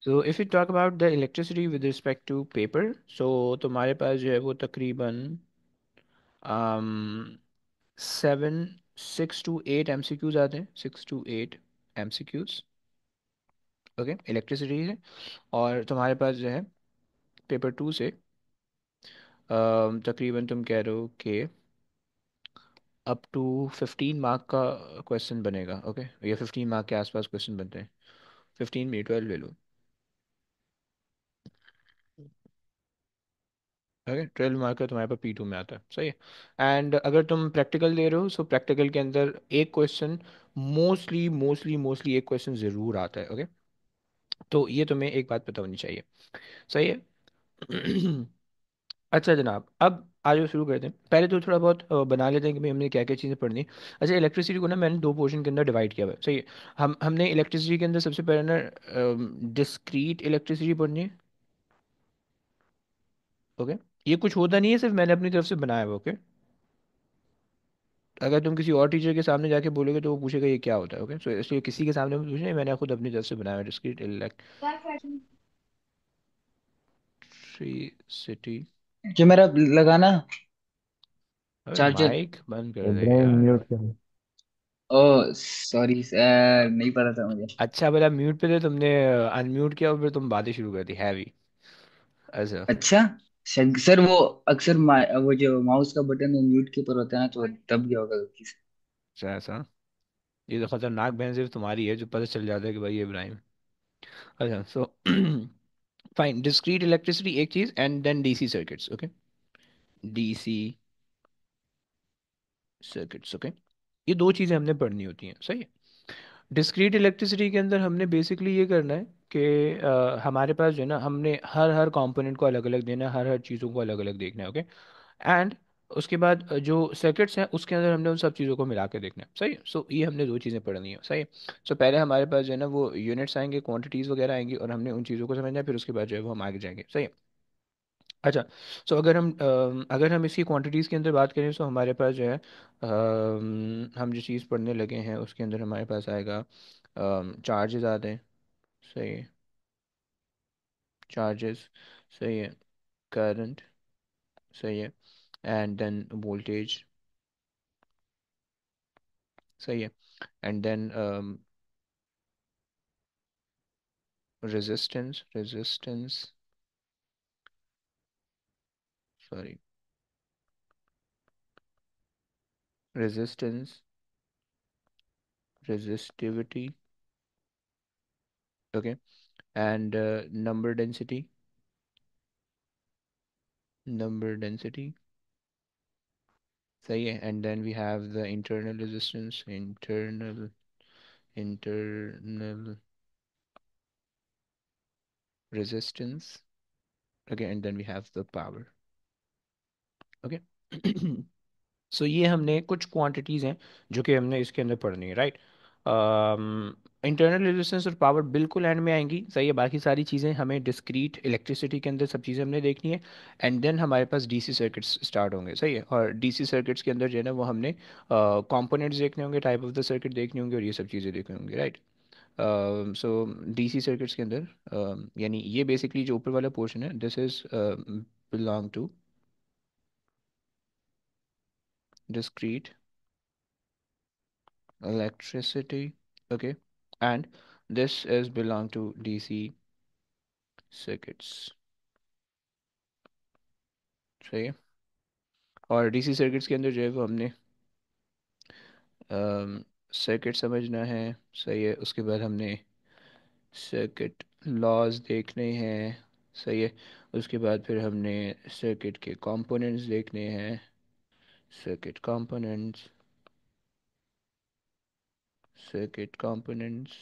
So if you talk about the electricity with respect to paper, so तुम्हारे पास जो है वो तकरीबन सेवन 6 to 8 MCQs आते हैं, 6 to 8 MCQs। ओके, इलेक्ट्रिसिटी है। और तुम्हारे पास जो है पेपर 2 से तकरीबन तुम कह रहे हो कि अप टू 15 मार्क का क्वेश्चन बनेगा। ओके, ये 15 मार्क के आसपास क्वेश्चन बनते हैं। 15 में 12 ले लो। ओके, 12 मार्क का तुम्हारे पास P2 में आता है, सही है। एंड अगर तुम प्रैक्टिकल दे रहे हो, सो प्रैक्टिकल के अंदर एक क्वेश्चन, मोस्टली मोस्टली मोस्टली एक क्वेश्चन ज़रूर आता है। ओके, तो ये तुम्हें एक बात पता होनी चाहिए, सही है। अच्छा जनाब, अब आज शुरू करते हैं। पहले तो थोड़ा बहुत बना लेते हैं कि भाई हमने क्या क्या चीज़ें पढ़नी। अच्छा, इलेक्ट्रिसिटी को ना मैंने दो पोर्शन के अंदर डिवाइड किया हुआ है, सही है। हमने इलेक्ट्रिसिटी के अंदर सबसे पहले ना डिस्क्रीट इलेक्ट्रिसिटी पढ़नी है। ओके, ये कुछ होता नहीं है, सिर्फ मैंने अपनी तरफ से बनाया हुआ। ओके, अगर तुम किसी और टीचर के सामने जाके बोलोगे तो वो पूछेगा ये क्या होता है। ओके, सो इसलिए किसी के सामने मत पूछना, मैंने खुद अपनी तरफ से बनाया हुआ डिस्क्रीट इलेक्ट्रिसिटी। जो मेरा लगाना अबे चार्जर। माइक बंद कर दे इब्राहिम यार। म्यूट कर। ओ सॉरी सर, नहीं पता था मुझे। अच्छा भला म्यूट पे थे तुमने, अनम्यूट किया और फिर तुम बातें शुरू कर दी हैवी। अच्छा। अच्छा सर वो अक्सर वो जो माउस का बटन वो म्यूट के ऊपर होता है ना, तो दब गया होगा गलती से। अच्छा ऐसा। ये तो खतरनाक बहन सिर्फ तुम्हारी है जो पता चल जाता है कि भाई ये इब्राहिम। अच्छा, सो फाइन, डिस्क्रीट इलेक्ट्रिसिटी एक चीज, and then DC circuits. Okay, DC circuits. Okay, ये दो चीजें हमने पढ़नी होती हैं, सही है। डिस्क्रीट इलेक्ट्रिसिटी के अंदर हमने बेसिकली ये करना है कि हमारे पास जो है ना, हमने हर हर कंपोनेंट को अलग अलग देना है, हर हर चीज़ों को अलग अलग देखना है। ओके, एंड उसके बाद जो सर्किट्स हैं उसके अंदर हमने उन सब चीज़ों को मिला के देखना है, सही है। सो ये हमने दो चीज़ें पढ़नी है, सही है। सो पहले हमारे पास जो है ना वो यूनिट्स आएंगे, क्वांटिटीज़ वगैरह आएंगी, और हमने उन चीज़ों को समझना है, फिर उसके बाद जो है वो हम आगे जाएंगे, सही है। अच्छा, सो अगर हम इसकी क्वांटिटीज़ के अंदर बात करें, तो हमारे पास जो है हम जो चीज़ पढ़ने लगे हैं उसके अंदर हमारे पास आएगा चार्जेस आते हैं, सही है। चार्जेस, सही है। करंट, सही है। एंड देन वोल्टेज, सही है। And then resistance, sorry, resistance, resistivity. Okay, and number density, सही है। And then we have the internal resistance, internal resistance. Okay, and then we have the power. Okay. So ये हमने कुछ quantities हैं जो कि हमने इसके अंदर पढ़नी है, राइट। इंटरनल रेजिस्टेंस और पावर बिल्कुल एंड में आएंगी, सही है। बाकी सारी चीज़ें हमें डिस्क्रीट इलेक्ट्रिसिटी के अंदर सब चीज़ें हमने देखनी है। एंड देन हमारे पास डीसी सर्किट्स स्टार्ट होंगे, सही है। और डीसी सर्किट्स के अंदर जो है ना वो हमने कंपोनेंट्स देखने होंगे, टाइप ऑफ द सर्किट देखनी होंगी, और ये सब चीज़ें देखनी होंगी, राइट। सो डीसी सर्किट्स के अंदर यानी ये बेसिकली जो ऊपर वाला पोर्शन है, this is belong to discrete electricity. Okay, and this is belong to DC circuits, सही है। और डीसी सर्किट्स के अंदर जो है वो हमने सर्किट समझना है, सही है। उसके बाद हमने सर्किट लॉज देखने हैं, सही है। उसके बाद फिर हमने सर्किट के कंपोनेंट्स देखने हैं, सर्किट कंपोनेंट्स, सर्किट कंपोनेंट्स,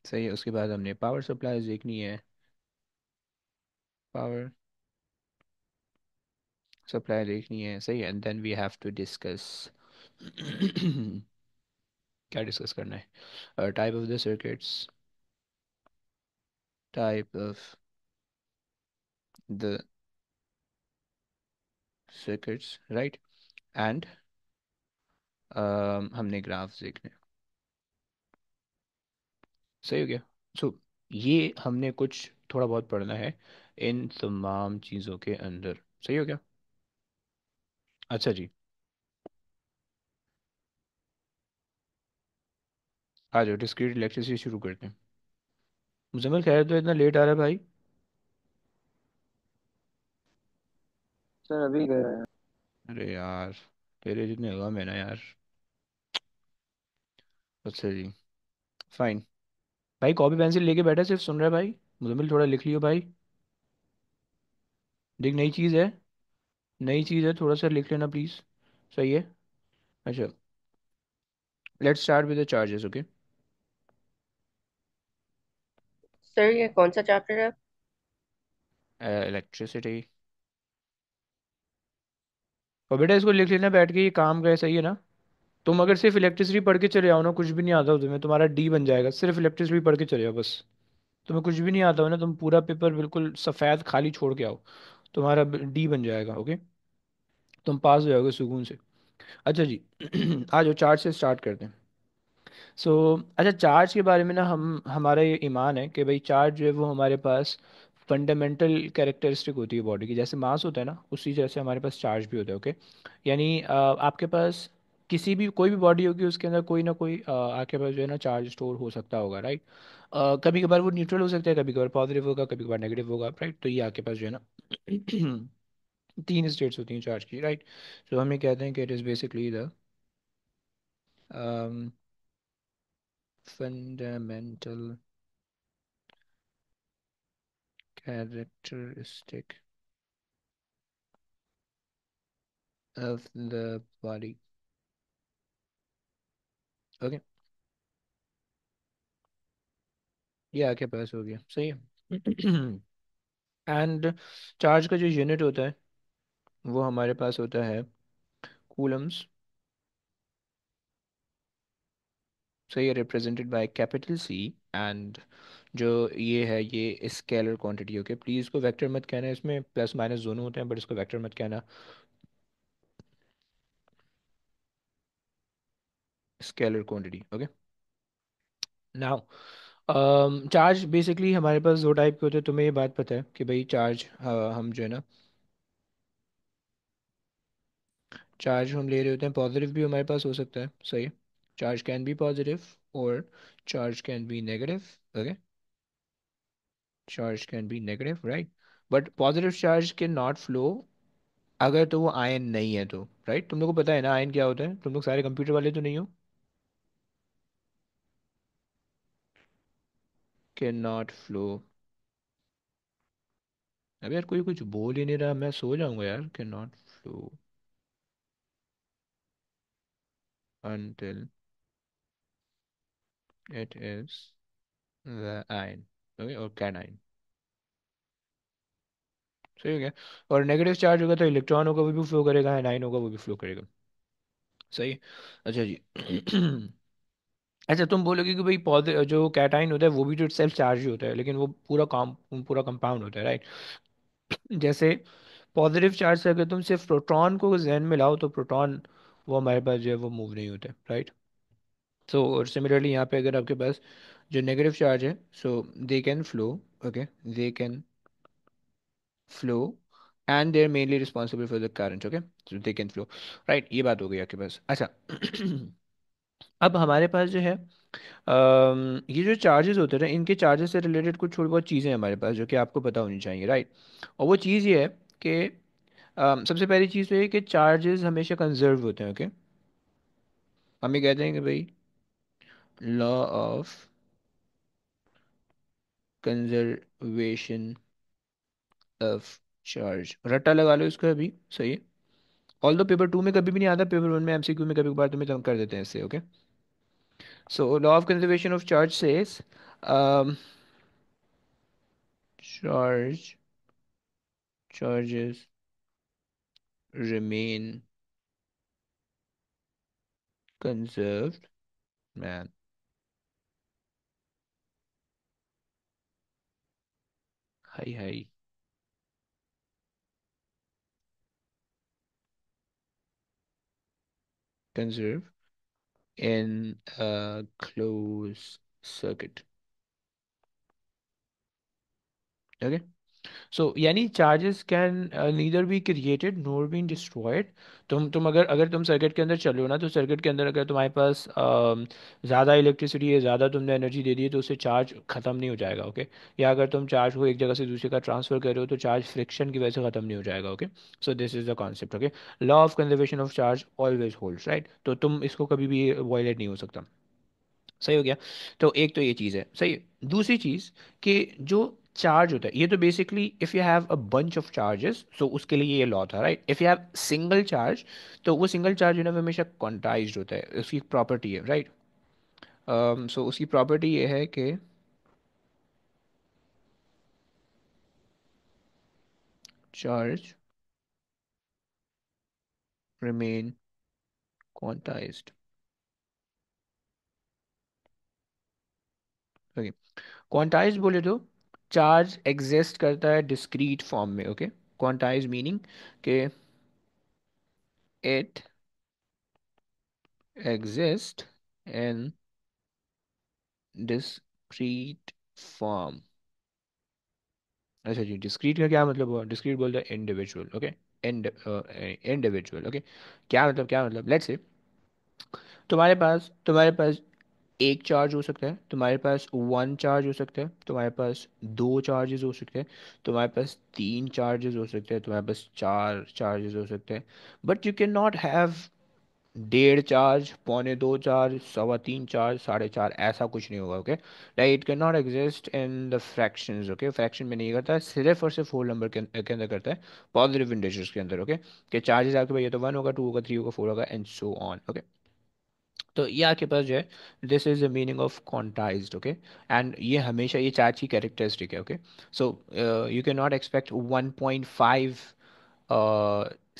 सही है। उसके बाद हमने पावर सप्लाईज देखनी है, पावर सप्लाई देखनी है, सही है। And then we have to discuss क्या डिस्कस करना है, type of the circuits, type of the circuits, right. And हमने ग्राफ्स देखने हैं। सही हो गया। सो ये हमने कुछ थोड़ा बहुत पढ़ना है इन तमाम चीज़ों के अंदर। सही हो गया। अच्छा जी, आ जाओ डिस्क्रीट इलेक्ट्रिसिटी शुरू करते हैं। मुजम्मिल खैर तो इतना लेट आ रहा है भाई। सर अभी गया है। अरे यार, तेरे जितने गम है ना यार। अच्छा जी, फाइन। भाई कॉपी पेंसिल लेके बैठा सिर्फ सुन रहा है भाई। मुजम्मिल थोड़ा लिख लियो भाई। देख नई चीज़ है, नई चीज़ है, थोड़ा सा लिख लेना प्लीज़। सही है। अच्छा, let's start with the charges, okay. Sir ये कौन सा चैप्टर है? इलेक्ट्रिसिटी। और बेटा इसको लिख लेना बैठ के, ये काम का है, सही है ना। तुम अगर सिर्फ इलेक्ट्रिसिटी पढ़ के चले आओ ना, कुछ भी नहीं आता हो तुम्हें, तुम्हारा डी बन जाएगा। सिर्फ इलेक्ट्रिसिटी पढ़ के चले आओ बस। तुम्हें कुछ भी नहीं आता हो ना, तुम पूरा पेपर बिल्कुल सफ़ेद खाली छोड़ के आओ, तुम्हारा डी बन जाएगा, ओके। तुम पास हो जाओगे सुकून से। अच्छा जी, आ जाओ चार्ज से स्टार्ट करते हैं। सो अच्छा, चार्ज के बारे में ना हम हमारा ये ईमान है कि भाई चार्ज जो है वो हमारे पास फंडामेंटल कैरेक्टरिस्टिक होती है बॉडी की। जैसे मास होता है ना, उसी तरह से हमारे पास चार्ज भी होता है, ओके। यानी आपके पास किसी भी कोई भी बॉडी होगी, उसके अंदर कोई ना कोई आपके पास जो है ना चार्ज स्टोर हो सकता होगा, राइट। कभी कभार वो न्यूट्रल हो सकता है, कभी कभार पॉजिटिव होगा, कभी कभार नेगेटिव होगा, राइट। तो ये आपके पास जो है ना तीन स्टेट्स होती हैं चार्ज की, राइट। तो हम ये कहते हैं कि it is basically the fundamental characteristic of the body, okay. ये आपके पास हो गया, सही है। एंड चार्ज का जो यूनिट होता है वो हमारे पास होता है कूलम्स। सही है, represented by capital C. And जो ये है ये स्केलर क्वांटिटी, ओके। प्लीज़ इसको वेक्टर मत कहना, इसमें प्लस माइनस दोनों होते हैं, बट इसको वेक्टर मत कहना, scalar quantity, okay. Now charge basically हमारे पास दो टाइप के होते हैं। तुम्हें ये बात पता है कि भाई चार्ज हम जो है ना, चार्ज हम ले रहे होते हैं, पॉजिटिव भी हमारे पास हो सकता है, सही है। चार्ज कैन बी पॉजिटिव और charge can be negative, okay. Charge can be negative, right. But positive charge के नॉट फ्लो अगर तो वो आयन नहीं है तो, राइट। तुम लोग को पता है ना आयन क्या होता है, तुम लोग सारे कंप्यूटर वाले तो नहीं हो। Can not flow. अब यार कोई कुछ बोल ही नहीं रहा, मैं सो जाऊंगा यार। Can not flow until it is the ion, okay, और कैन आयन। सही हो गया। और नेगेटिव चार्ज होगा तो इलेक्ट्रॉन होगा वो भी फ्लो करेगा, एनाइन होगा वो भी फ्लो करेगा, सही है। अच्छा जी। अच्छा, तुम बोलोगे कि भाई पौधे जो कैटाइन होता है वो भी तो सेल्फ चार्ज ही होता है, लेकिन वो पूरा कंपाउंड होता है, राइट। जैसे पॉजिटिव चार्ज से अगर तुम सिर्फ प्रोटॉन को जहन में लाओ तो प्रोटॉन वो हमारे पास जो है वो मूव नहीं होते, राइट। सो और सिमिलरली यहाँ पे अगर आपके पास जो नेगेटिव चार्ज है, so they can flow, okay, they can flow and they are mainly responsible for the current, okay. So they can flow, right. ये बात हो गई आपके पास। अच्छा, अब हमारे पास जो है ये जो चार्जेस होते हैं ना, इनके चार्जेस से रिलेटेड कुछ थोड़ी बहुत चीज़ें हैं हमारे पास जो कि आपको पता होनी चाहिए, राइट। और वो चीज़ ये है कि सबसे पहली चीज़ तो ये कि चार्जेस हमेशा कंजर्व होते हैं, ओके। हम ये कहते हैं कि भाई law of conservation of charge, रट्टा लगा लो इसका अभी, सही है। ऑल दो पेपर टू में कभी भी नहीं आता, पेपर वन में एमसीक्यू में कभी कभार तुम्हें तंग कर देते हैं इससे, okay. So law of conservation of charge says charge charges remain conserved, man, hi hi, conserve in a closed circuit, okay. So यानी charges can neither be created nor been destroyed. तुम अगर अगर तुम सर्किट के अंदर चलो ना, तो सर्किट के अंदर अगर तुम्हारे पास ज़्यादा इलेक्ट्रिसिटी है, ज़्यादा तुमने एनर्जी दे दी है, तो उससे चार्ज ख़त्म नहीं हो जाएगा। ओके। या अगर तुम चार्ज को एक जगह से दूसरी का ट्रांसफर कर रहे हो, तो चार्ज फ्रिक्शन की वजह से ख़त्म नहीं हो जाएगा। Okay. So this is the concept. Okay. Law of conservation of charge always holds, right? तो तुम इसको कभी भी वॉयलेट नहीं हो सकता। सही हो गया। तो ये चीज़ है, सही है। दूसरी चीज़ कि जो चार्ज होता है, ये तो basically if you have a bunch of charges, so उसके लिए ये लॉ था, right? If you have single charge, तो वो सिंगल चार्ज जो है ना वो हमेशा क्वांटाइज्ड होता है, उसकी प्रॉपर्टी है, राइट? सो उसकी प्रॉपर्टी ये है कि charge remain quantized. Okay. Quantized बोले तो चार्ज एग्जिस्ट करता है डिस्क्रीट फॉर्म में। ओके। क्वांटाइज्ड मीनिंग कि it exist in discrete form. अच्छा जी, डिस्क्रीट का क्या मतलब हुआ? डिस्क्रीट बोलते हैं इंडिविजुअल। ओके। इंडिविजुअल। ओके। क्या मतलब लेट्स से तुम्हारे पास एक चार्ज हो सकता है, तुम्हारे पास वन चार्ज हो सकता है, तुम्हारे पास दो चार्जेस हो सकते हैं, तुम्हारे पास तीन चार्जेस हो सकते हैं, तुम्हारे पास चार चार्जेस हो सकते हैं। But you can not have डेढ़ चार्ज, पौने दो चार्ज, सवा तीन चार्ज, साढ़े चार, ऐसा कुछ नहीं होगा। Okay. Right? It can not exist in the fractions. Okay. Fraction में नहीं करता है, सिर्फ और सिर्फ होल नंबर के अंदर करता है, पॉजिटिव इंटीजर्स के अंदर। ओके। कि चार्जेस आपके पास ये तो वन होगा, टू होगा, थ्री होगा, फोर होगा, एंड सो ऑन। ओके। तो ये आपके पास जो है, this is the meaning of quantized. Okay. And ये हमेशा ये चार्ज की कैरेक्टरिस्टिक है। Okay. So you can not expect 1.5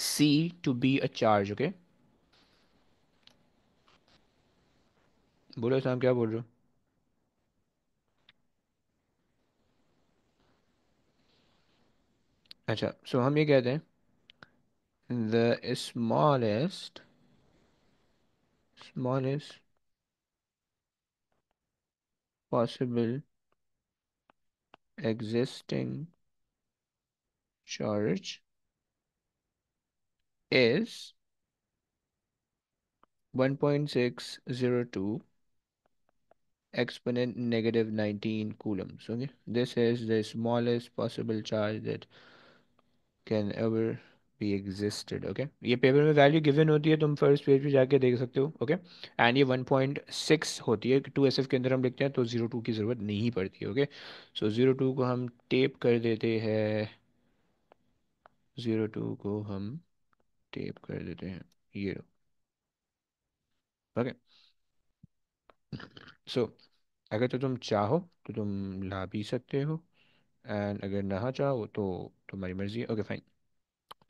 C to be a charge. Okay. बोलो साहब, क्या बोल रहे हो? अच्छा, सो हम ये कहते हैं the smallest possible existing charge is 1.602 exponent negative 19 coulombs. Okay, this is the smallest possible charge that can ever be existed. Okay, ये पेपर में वैल्यू गिवन होती है, तुम फर्स्ट पेज पे जाके देख सकते हो। ओके। एंड ये 1.6 होती है, 2SF के अंदर हम लिखते हैं, तो 02 की ज़रूरत नहीं पड़ती है। ओके। सो 02 को हम टेप कर देते हैं, 02 को हम टेप कर देते हैं, ये लो। ओके। सो अगर तो तुम चाहो तो तुम ला भी सकते हो, एंड अगर ना चाहो तो तुम्हारी मर्जी है। Okay fine.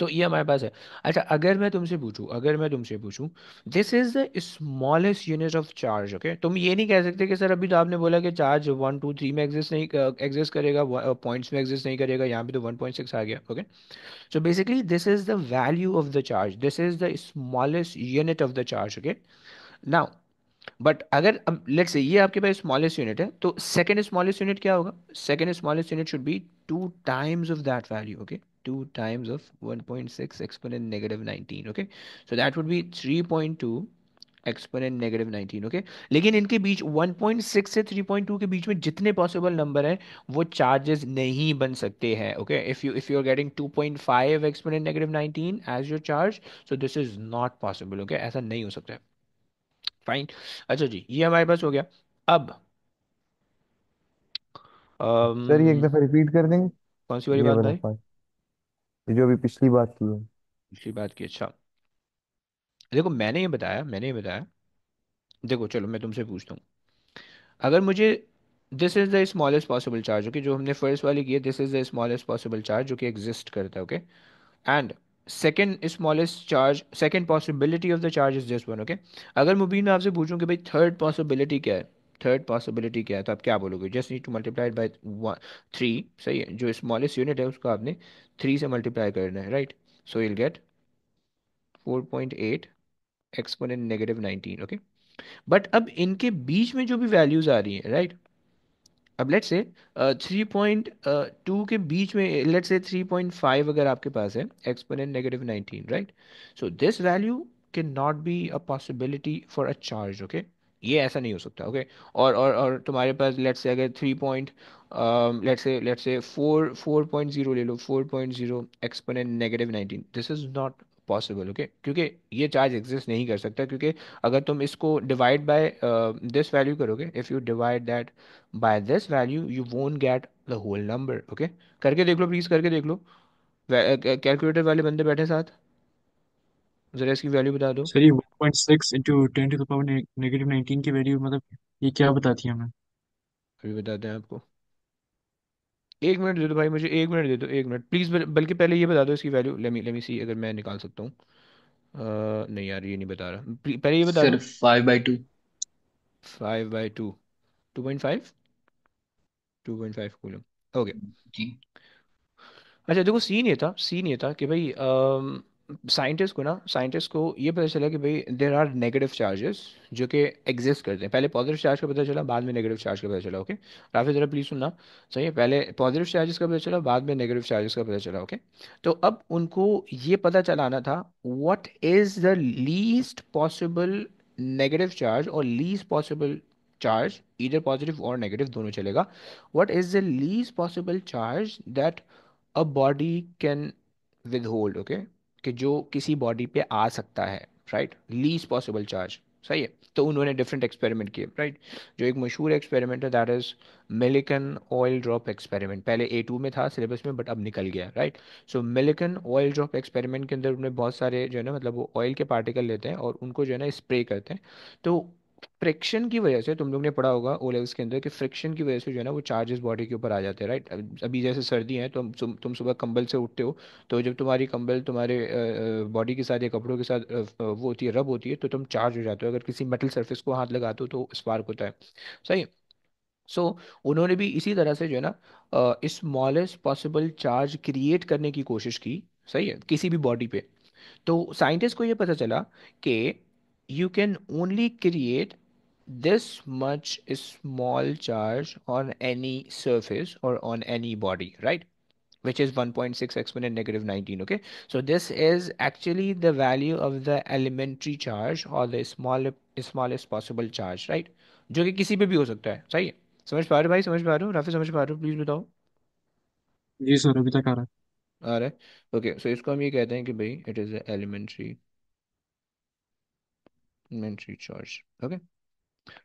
तो ये हमारे पास है। अच्छा, अगर मैं तुमसे पूछूं, this is the smallest unit of charge. Okay. तुम ये नहीं कह सकते कि सर अभी तो आपने बोला कि चार्ज वन टू थ्री में एग्जिस्ट नहीं एग्जिस्ट करेगा, पॉइंट्स में एग्जिस्ट नहीं करेगा, यहाँ पे तो 1.6 आ गया। Okay. So basically this is the value of the charge, this is the smallest unit of the charge. Okay. Now but अगर अब लेट्स से ये आपके पास स्मॉलेस्ट यूनिट है, तो सेकंड स्मॉलेस्ट यूनिट क्या होगा? Second smallest unit should be two times of that value. Okay. Two times of 1.6 exponent negative 19। Okay. So that would be 3.2 exponent negative 19। Okay. लेकिन इनके बीच 1.6 से 3.2 के बीच में जितने पॉसिबल नंबर हैं, वो चार्जेस नहीं बन सकते हैं। Okay. If you are getting 2.5 exponent negative 19 as your charge, so this is not possible. Okay. ऐसा नहीं हो सकता है। फाइन। अच्छा जी, ये हमारे पास हो गया। अब सर ये एक अम, दफा रिपीट कर देंगे, कौन सी वाली ये बात वाला भाई? पार्ट, ये जो अभी पिछली बात की है। पिछली बात की? अच्छा, देखो मैंने ये बताया। देखो चलो मैं तुमसे पूछता हूँ। अगर मुझे this is the smallest possible charge, okay, जो हमने फर्स्ट वाली की है, this is the smallest possible charge जो कि एग्जिस्ट करता है। Okay. And second smallest charge, second possibility of the charge is just one. Okay. अगर मुबीन मैं आपसे पूछूं कि भाई थर्ड पॉसिबिलिटी क्या है, थर्ड पॉसिबिलिटी क्या है, तो आप क्या बोलोगे? Just need to multiply by three. सही है, जो स्मॉलेस्ट यूनिट है उसको आपने थ्री से मल्टीप्लाई करना है, right? So you'll get 4.8 exponent negative 19। Okay. But अब इनके बीच में जो भी वैल्यूज आ रही हैं, राइट, अब लेट्स से 3.2 के बीच में, लेट्स से 3.5 अगर आपके पास है, exponent -19, right? So this value can not be a possibility for a charge, okay? ये ऐसा नहीं हो सकता, ओके? और तुम्हारे पास लेट्स से अगर 3 पॉइंट, लेट्स से 4.0 ले लो, 4.0 exponent -19, this is not possible, okay? क्योंकि ये चार्ज एग्जिस्ट नहीं कर सकता, क्योंकि अगर तुम इसको डिवाइड बाय दिस वैल्यू करोगे, if you divide that by this value you won't get the whole number, okay? करके देख लो प्लीज, करके देख लो। कैलकुलेटर वाले बंदे बैठे साथ, जरा इसकी वैल्यू बता दो। सर ये 1.6 इंटू 10 to the power -19 की वैल्यू मतलब ये क्या बताती है हमें? अभी बताते हैं आपको। एक मिनट दे दो भाई, मुझे एक मिनट दे दो, एक मिनट प्लीज। बल्कि पहले ये बता दो इसकी वैल्यू, लेमी सी अगर मैं निकाल सकता हूँ। नहीं यार, ये नहीं बता रहा, पहले ये बता सर दो। 5/2। 5/2, 2.5, 2.5 कूलम, ओके। जी। अच्छा देखो, सीन ये था कि भाई साइंटिस्ट को ये पता चला कि भाई देर आर नेगेटिव चार्जेस जो कि एग्जिस्ट करते हैं। पहले पॉजिटिव चार्ज का पता चला, बाद में नेगेटिव चार्ज का पता चला, ओके? राफी ज़रा प्लीज़ सुनना। सही है, पहले पॉजिटिव चार्जेस का पता चला, बाद में नेगेटिव चार्जेस का पता चला, ओके? तो अब उनको ये पता चलाना था what is the least possible negative charge और लीस्ट पॉसिबल चार्ज, इधर पॉजिटिव और नेगेटिव दोनों चलेगा। What is the least possible charge that a body can withhold, okay? कि जो किसी बॉडी पे आ सकता है, राइट? लीस्ट पॉसिबल चार्ज, सही है। तो उन्होंने डिफरेंट एक्सपेरिमेंट किए, राइट? जो एक मशहूर एक्सपेरिमेंट है that is Millikan oil drop experiment, पहले A2 में था सिलेबस में बट अब निकल गया, राइट? सो मिलिकन ऑयल ड्रॉप एक्सपेरिमेंट के अंदर उन्होंने बहुत सारे जो है ना, मतलब वो ऑयल के पार्टिकल लेते हैं और उनको जो है ना स्प्रे करते हैं। तो फ्रिक्शन की वजह से, तुम लोग ने पढ़ा होगा ओ लेवल्स के अंदर कि फ्रिक्शन की वजह से जो है ना वो चार्जेस बॉडी के ऊपर आ जाते हैं, राइट? अभी जैसे सर्दी है तो तुम सुबह कंबल से उठते हो, तो जब तुम्हारी कंबल तुम्हारे बॉडी के साथ या कपड़ों के साथ वो होती है, रब होती है, तो तुम चार्ज हो जाते हो। अगर किसी मेटल सरफेस को हाथ लगाते हो तो स्पार्क होता है, सही। सो उन्होंने भी इसी तरह से जो है ना स्मॉलेस्ट पॉसिबल चार्ज क्रिएट करने की कोशिश की, सही है, किसी भी बॉडी पे। तो साइंटिस्ट को ये पता चला कि you can only create this much small charge on any surface or on any body, right? Which is 1.6 exponent -19, okay? So this is actually the value of the elementary charge or the smallest possible charge, right? जो कि किसी पे भी हो सकता है, सही है? समझ पा रहे हो भाई, समझ पा रहे हो राफी, समझ पा रहे हो? प्लीज बताओ। जी सर अभी तक आ रहा है। आ रहा है, ओके? सो इसको हम ये कहते हैं कि भाई it is elementary elementary charge, okay?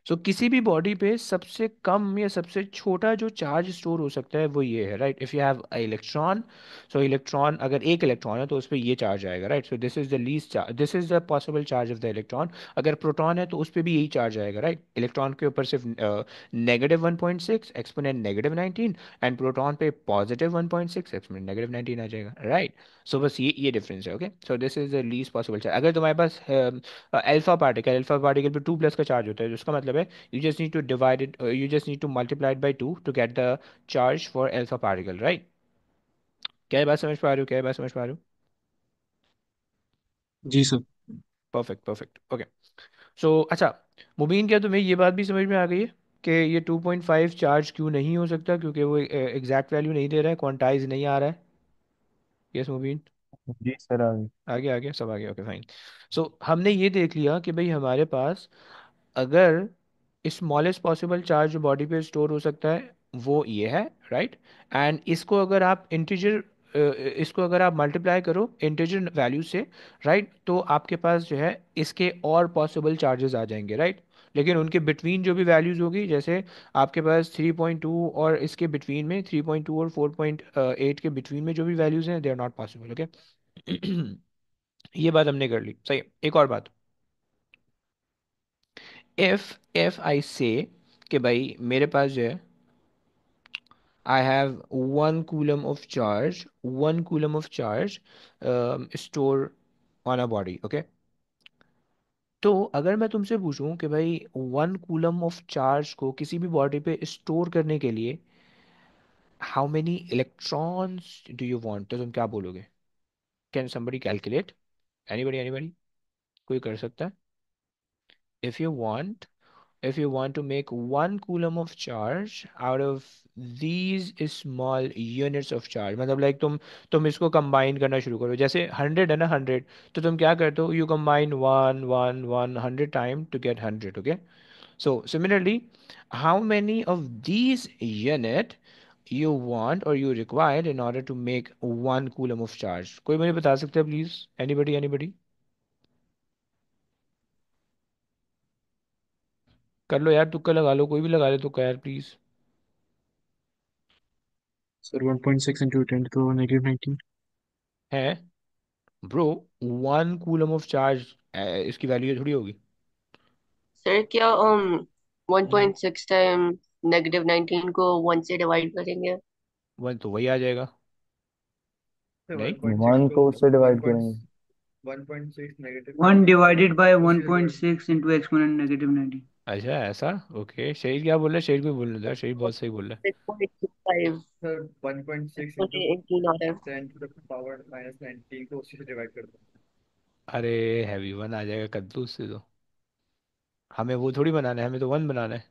So किसी भी बॉडी पे सबसे कम या सबसे छोटा जो चार्ज स्टोर हो सकता है वो ये है, right? If you have a electron, so electron, अगर एक इलेक्ट्रॉन है तो उस पर ये चार्ज आएगा, right? So this is the least charge, this is the possible charge of the electron. अगर प्रोटॉन है तो उस पर भी यही चार्ज आएगा, राइट? इलेक्ट्रॉन के ऊपर सिर्फ -1.6 एक्सपोनेंट -19, एंड प्रोटॉन पे +1.6 एक्सपोनेंट -19 आ जाएगा, राइट? सो बस ये डिफरेंस है, okay? So this is the least possible charge. अगर तुम्हारे पास अल्फा पार्टिकल पे 2+ का चार्ज होता है, जिसका मतलब है you just need to multiply it by 2 to get the charge for alpha particle, right? क्या ये बात समझ पा रहे हो, क्या ये बात समझ पा रहे हो? जी sir. Perfect, perfect, okay. So अच्छा, मुबीन, क्या तुम्हें ये बात भी समझ में आ गई है कि ये 2.5 चार्ज क्यों नहीं हो सकता? क्योंकि वो एग्जैक्ट वैल्यू नहीं दे रहा है, क्वांटाइज नहीं आ रहा है। यस मुबीन? जी सर, आ गई। आगे आगे सब आगे, ओके फाइन। सो हमने ये देख लिया कि भाई हमारे पास अगर स्मॉलेस्ट पॉसिबल चार्ज जो बॉडी पे स्टोर हो सकता है वो ये है, राइट? एंड इसको अगर आप मल्टीप्लाई करो इंटीजर वैल्यू से, राइट, तो आपके पास जो है इसके और पॉसिबल चार्जेस आ जाएंगे, राइट? लेकिन उनके बिटवीन जो भी वैल्यूज होगी, जैसे आपके पास 3.2 और इसके बिटवीन में 3.2 और 4.8 के बिटवीन में जो भी वैल्यूज हैं they are not possible, okay? ये बात हमने कर ली, सही। एक और बात, इफ आई से कि भाई मेरे पास जो है I have 1 coulomb of charge, 1 coulomb of charge store on a body, okay? तो अगर मैं तुमसे पूछूं कि भाई 1 coulomb ऑफ चार्ज को किसी भी बॉडी पे स्टोर करने के लिए how many electrons do you want, तो तुम क्या बोलोगे? Can somebody calculate? Anybody, anybody? कोई कर सकता है? If you want if you want to make 1 coulomb of charge out of these small units of charge, मतलब लाइक तुम इसको कंबाइन करना शुरू करो, जैसे 100 है ना, 100, तो तुम क्या करते हो, you combine 1 1 1 100 time to get 100, okay. So similarly, how many of these unit you want or you required in order to make 1 coulomb of charge? कोई मुझे बता सकता है प्लीज? Anybody? कर लो यार, तुक्का लगा लो, कोई भी लगा ले तुक्का यार please. Sir 1.6 into 10 to the negative 19. है ब्रो, 1 coulomb ऑफ चार्ज, इसकी वैल्यू थोड़ी होगी. सर क्या हम्म. 1.6 टाइम -19 को 1 से डिवाइड करेंगे? वन तो वही आ जाएगा. तो नहीं. 1.6 वन को को उससे वन डिवाइड पॉइंट करेंगे. 1.6 नेगेटिव 1 19 को divided by उसी से डिवाइड. 1.6 into exponent negative 19. अच्छा ऐसा. ओके, शहीद क्या बोल रहे हैं? शहीद को बोलने दो, शहीद बहुत सही बोल रहा 6.25 सर 1.6 इंटू एक्सपोनेंट 18 आ रहा है। 10 टू द पावर -19 को उसी से डिवाइड कर दो. है. अरे हैवी वन आ जाएगा कद्दू उससे तो. हमें वो थोड़ी बनाना है, हमें तो वन बनाना है.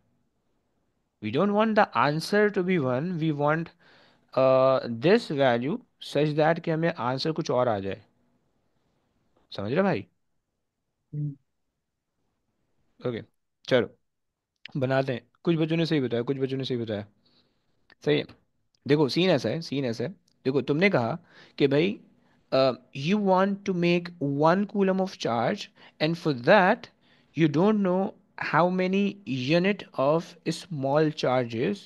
We don't want the answer to be one. We want this value such that कि हमें आंसर कुछ और आ जाए. समझ रहे भाई? हम्म. ओके. चलो बनाते हैं. कुछ बच्चों ने सही बताया, कुछ बच्चों ने सही बताया. सही है. देखो सीन ऐसा है, सीन ऐसा है. देखो तुमने कहा कि भाई you want to make 1 coulomb of charge and for that you don't know how many unit of small charges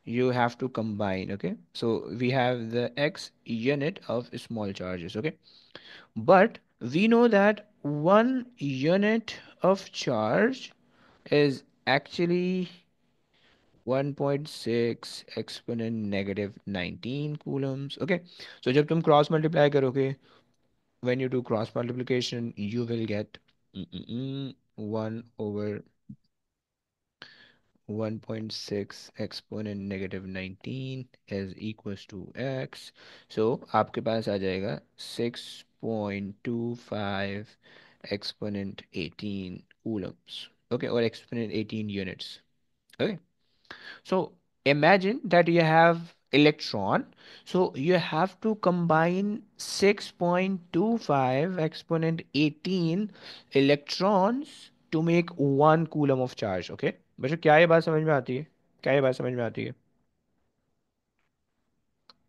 you have to combine, okay. So we have the x unit of small charges, okay. But we know that 1 unit of charge is actually 1.6 exponent negative 19 coulombs, okay. So जब तुम cross multiply करोगे, when you do cross multiplication you will get 1 over 1.6 exponent negative 19 is equals to x. So आपके पास आ जाएगा 6.25 exponent 18 coulombs, okay, or exponent 18 units, okay. So imagine that you have electron. So you have to combine 6.25 exponent 18 electrons to make 1 coulomb of charge. Okay. बच्चों क्या ये बात समझ में आती है? क्या ये बात समझ में आती है?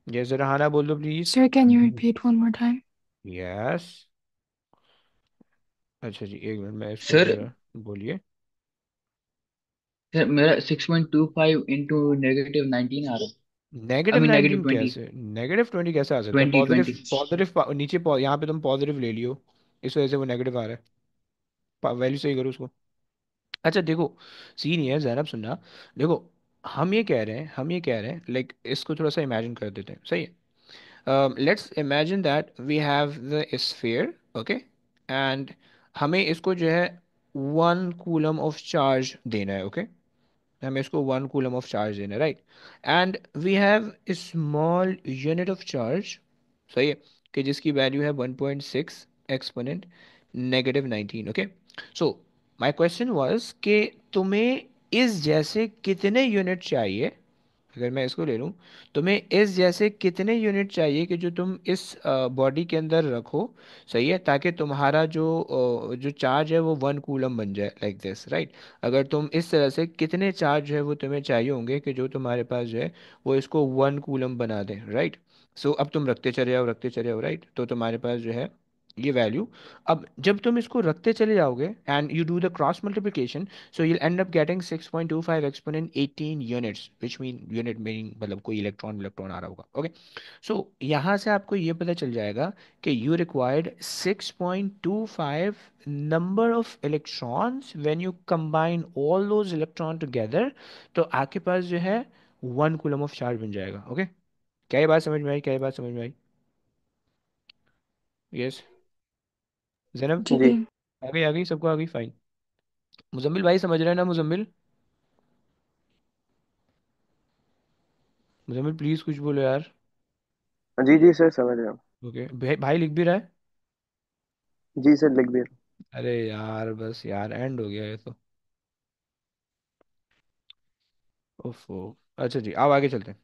ये जरा हाना बोल दो please. Sir, can you repeat one more time? Yes. अच्छा जी, एक मिनट, मैं इसको सर जरा. बोलिए. सर मेरा 6.25 into -19 आ रहा है. आई नेगेटिव मीन नाइनटीन -20. कैसे, -20 कैसे आ सकता है? 20 पॉजिटिव. 20. पॉजिटिव नीचे यहाँ पे तुम पॉजिटिव ले लियो, इस वजह से वो नेगेटिव आ रहा है. वैल्यू सही करो उसको. अच्छा देखो, सीन ये है, जैनब सुनना. देखो, हम ये कह रहे हैं लाइक इसको थोड़ा सा इमेजिन कर देते हैं, सही है. Let's imagine that we have the sphere, okay. And हमें इसको जो है 1 coulomb ऑफ चार्ज देना है, ओके. हमें इसको 1 coulomb ऑफ चार्ज देना है, right. And we have small unit of charge, सही है, कि जिसकी वैल्यू है 1.6 exponent negative 19, okay. So my question was कि तुम्हें इस जैसे कितने यूनिट चाहिए, अगर मैं इसको ले लूँ, तुम्हें इस जैसे कितने यूनिट चाहिए कि जो तुम इस बॉडी के अंदर रखो, सही है, ताकि तुम्हारा जो चार्ज है वो 1 coulomb बन जाए, लाइक दिस, राइट. अगर तुम इस तरह से कितने चार्ज जो है वो तुम्हें चाहिए होंगे कि जो तुम्हारे पास जो है वो इसको 1 coulomb बना दें, राइट. सो अब तुम रखते चले जाओ, राइट, तो तुम्हारे पास जो है ये वैल्यू. अब जब तुम इसको रखते चले जाओगे and you do the cross multiplication, so you'll end up getting 6.25 exponent 18 units, which mean unit meaning मतलब कोई इलेक्ट्रॉन आ रहा होगा, ओके. सो यहाँ से आपको ये पता चल जाएगा कि you required 6.25 number of electrons when you combine all those electron together. तो आपके पास जो है 1 coulomb of charge बन जाएगा, ओके. क्या ये बात समझ में आई? क्या ये बात समझ में आई? यस. जैनब जी। आ गई सबको आ गई, फाइन. मुजम्मिल भाई समझ रहे हैं ना? मुजम्मिल, मुजम्मिल प्लीज कुछ बोलो यार. जी जी सर, समझ रहा हूँ. ओके, भाई लिख भी रहा है. जी सर, लिख भी रहा अरे यार बस यार, एंड हो गया ये तो. ओफो। अच्छा जी, अब आगे चलते हैं।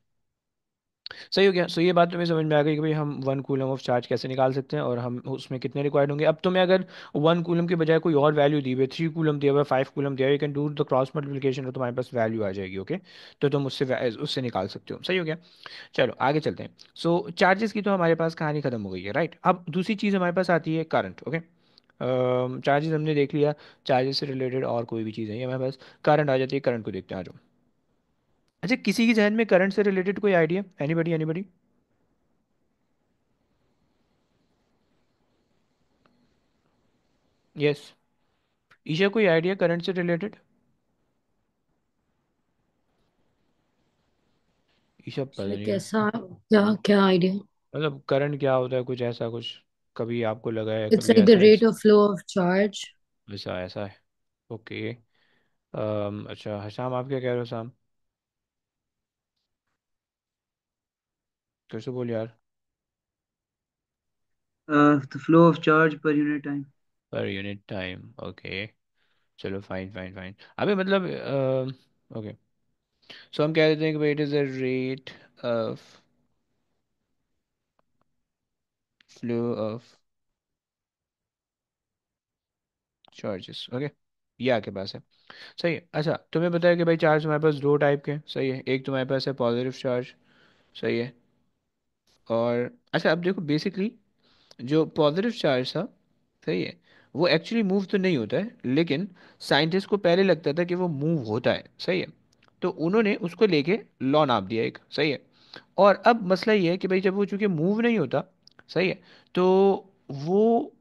सही हो गया। सो ये बात तुम्हें समझ में आ गई कि भाई हम 1 कूलम ऑफ चार्ज कैसे निकाल सकते हैं और हम उसमें कितने रिक्वायर्ड होंगे। अब तुम्हें अगर 1 कूलम के बजाय कोई और वैल्यू दी हुई है, 3 कूलम दिया हुआ है, 5 कूलम दिया हुआ है, you can do the cross multiplication और तुम्हारे पास वैल्यू आ जाएगी। ओके, तो तुम उससे उससे निकाल सकते हो। सही हो गया। चलो आगे चलते हैं। सो चार्जेस की तो हमारे पास कहानी खत्म हो गई है, राइट। अब दूसरी चीज़ हमारे पास आती है करंट। ओके, चार्जेस हमने देख लिया। चार्जेस से रिलेटेड और कोई भी चीज़ नहीं है हमारे पास। करंट आ जाती है, करंट को देखते हैं, आ जाओ। अच्छा, किसी की जहन में करंट से रिलेटेड कोई idea? Anybody anybody? Yes. Isha, कोई आइडिया करंट से रिलेटेड? ईशा पता Actually, नहीं है। कैसा क्या क्या आइडिया? मतलब करंट क्या होता है, कुछ ऐसा कुछ कभी आपको लगा है, It's कभी like the ऐसा rate of flow of charge. ऐसा ऐसा है। ओके। अच्छा हशाम, आप क्या कह रहे हो शाम? कैसे बोल यार। The flow of charge per unit time. Per unit time, okay. चलो फाइन फाइन फाइन। अबे मतलब ओके। सो हम कह देते हैं कि भाई it is the rate of flow of charges. Okay, ये आपके पास है। सही है। अच्छा, तुम्हें पता है कि भाई चार्ज हमारे पास दो टाइप के हैं, सही है। एक तुम्हारे पास है पॉजिटिव चार्ज, सही है। और अच्छा, अब देखो बेसिकली जो पॉजिटिव चार्ज था, सही है, वो एक्चुअली मूव तो नहीं होता है, लेकिन साइंटिस्ट को पहले लगता था कि वो मूव होता है, सही है। तो उन्होंने उसको लेके लॉ नाप दिया एक, सही है। और अब मसला ये है कि भाई जब वो चूंकि मूव नहीं होता, सही है, तो वो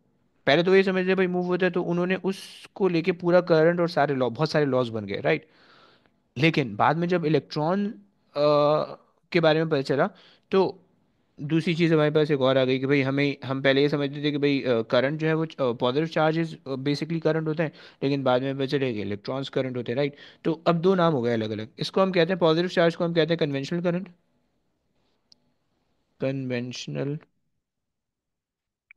पहले तो ये समझते भाई मूव होता है, तो उन्होंने उसको लेके पूरा करंट और सारे लॉ, बहुत सारे लॉज बन गए, राइट। लेकिन बाद में जब इलेक्ट्रॉन के बारे में पता चला, तो दूसरी चीज़ हमारे पास एक और आ गई कि भाई हम पहले ये समझते थे कि भाई करंट जो है वो पॉजिटिव चार्जेस बेसिकली करंट होते हैं, लेकिन बाद में पता चले कि इलेक्ट्रॉन्स करंट होते हैं, राइट। तो अब दो नाम हो गए अलग अलग। इसको हम कहते हैं पॉजिटिव चार्ज को हम कहते हैं conventional current, conventional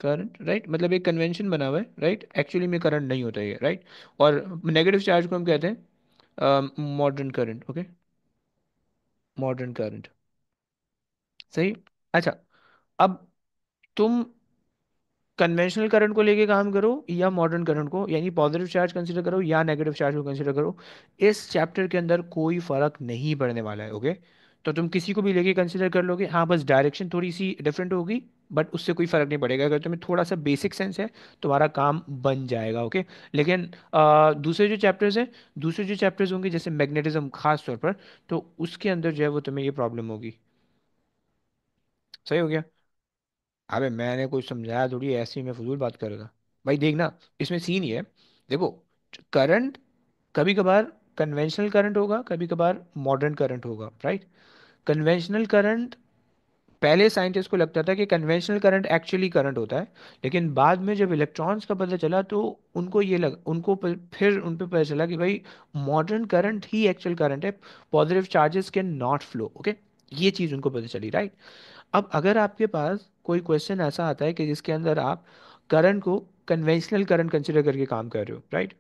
current, right. मतलब एक कन्वेंशन बना हुआ है, राइट, एक्चुअली में करंट नहीं होता है, राइट। और नेगेटिव चार्ज को हम कहते हैं modern current. Okay, modern current, सही। अच्छा, अब तुम कन्वेंशनल करंट को लेके काम करो या मॉडर्न करंट को, यानी पॉजिटिव चार्ज कंसीडर करो या नेगेटिव चार्ज को कंसीडर करो, इस चैप्टर के अंदर कोई फर्क नहीं पड़ने वाला है। ओके, तो तुम किसी को भी लेके कंसीडर कर लोगे, हाँ बस डायरेक्शन थोड़ी सी डिफरेंट होगी, बट उससे कोई फर्क नहीं पड़ेगा। अगर तुम्हें थोड़ा सा बेसिक सेंस है, तुम्हारा काम बन जाएगा। ओके, लेकिन दूसरे जो चैप्टर्स हैं, दूसरे जो चैप्टर्स होंगे जैसे मैग्नेटिज्म खास तौर पर, तो उसके अंदर जो है वो तुम्हें ये प्रॉब्लम होगी। सही हो गया। अबे मैंने कुछ समझाया थोड़ी, ऐसी मैं फजूल बात कर रहा था। भाई देखना, इसमें सीन ये है, देखो, करंट कभी कभार कन्वेंशनल करंट होगा, कभी कभार मॉडर्न करंट होगा, राइट। कन्वेंशनल करंट, पहले साइंटिस्ट को लगता था कि कन्वेंशनल करंट एक्चुअली करंट होता है, लेकिन बाद में जब इलेक्ट्रॉन्स का पता चला तो फिर उन पे पता चला कि भाई मॉडर्न करंट ही एक्चुअल करंट है, positive charges can not flow. Okay, ये चीज़ उनको पता चली, राइट। अब अगर आपके पास कोई क्वेश्चन ऐसा आता है कि जिसके अंदर आप करंट को कन्वेंशनल करंट कंसिडर करके काम कर रहे हो, राइट,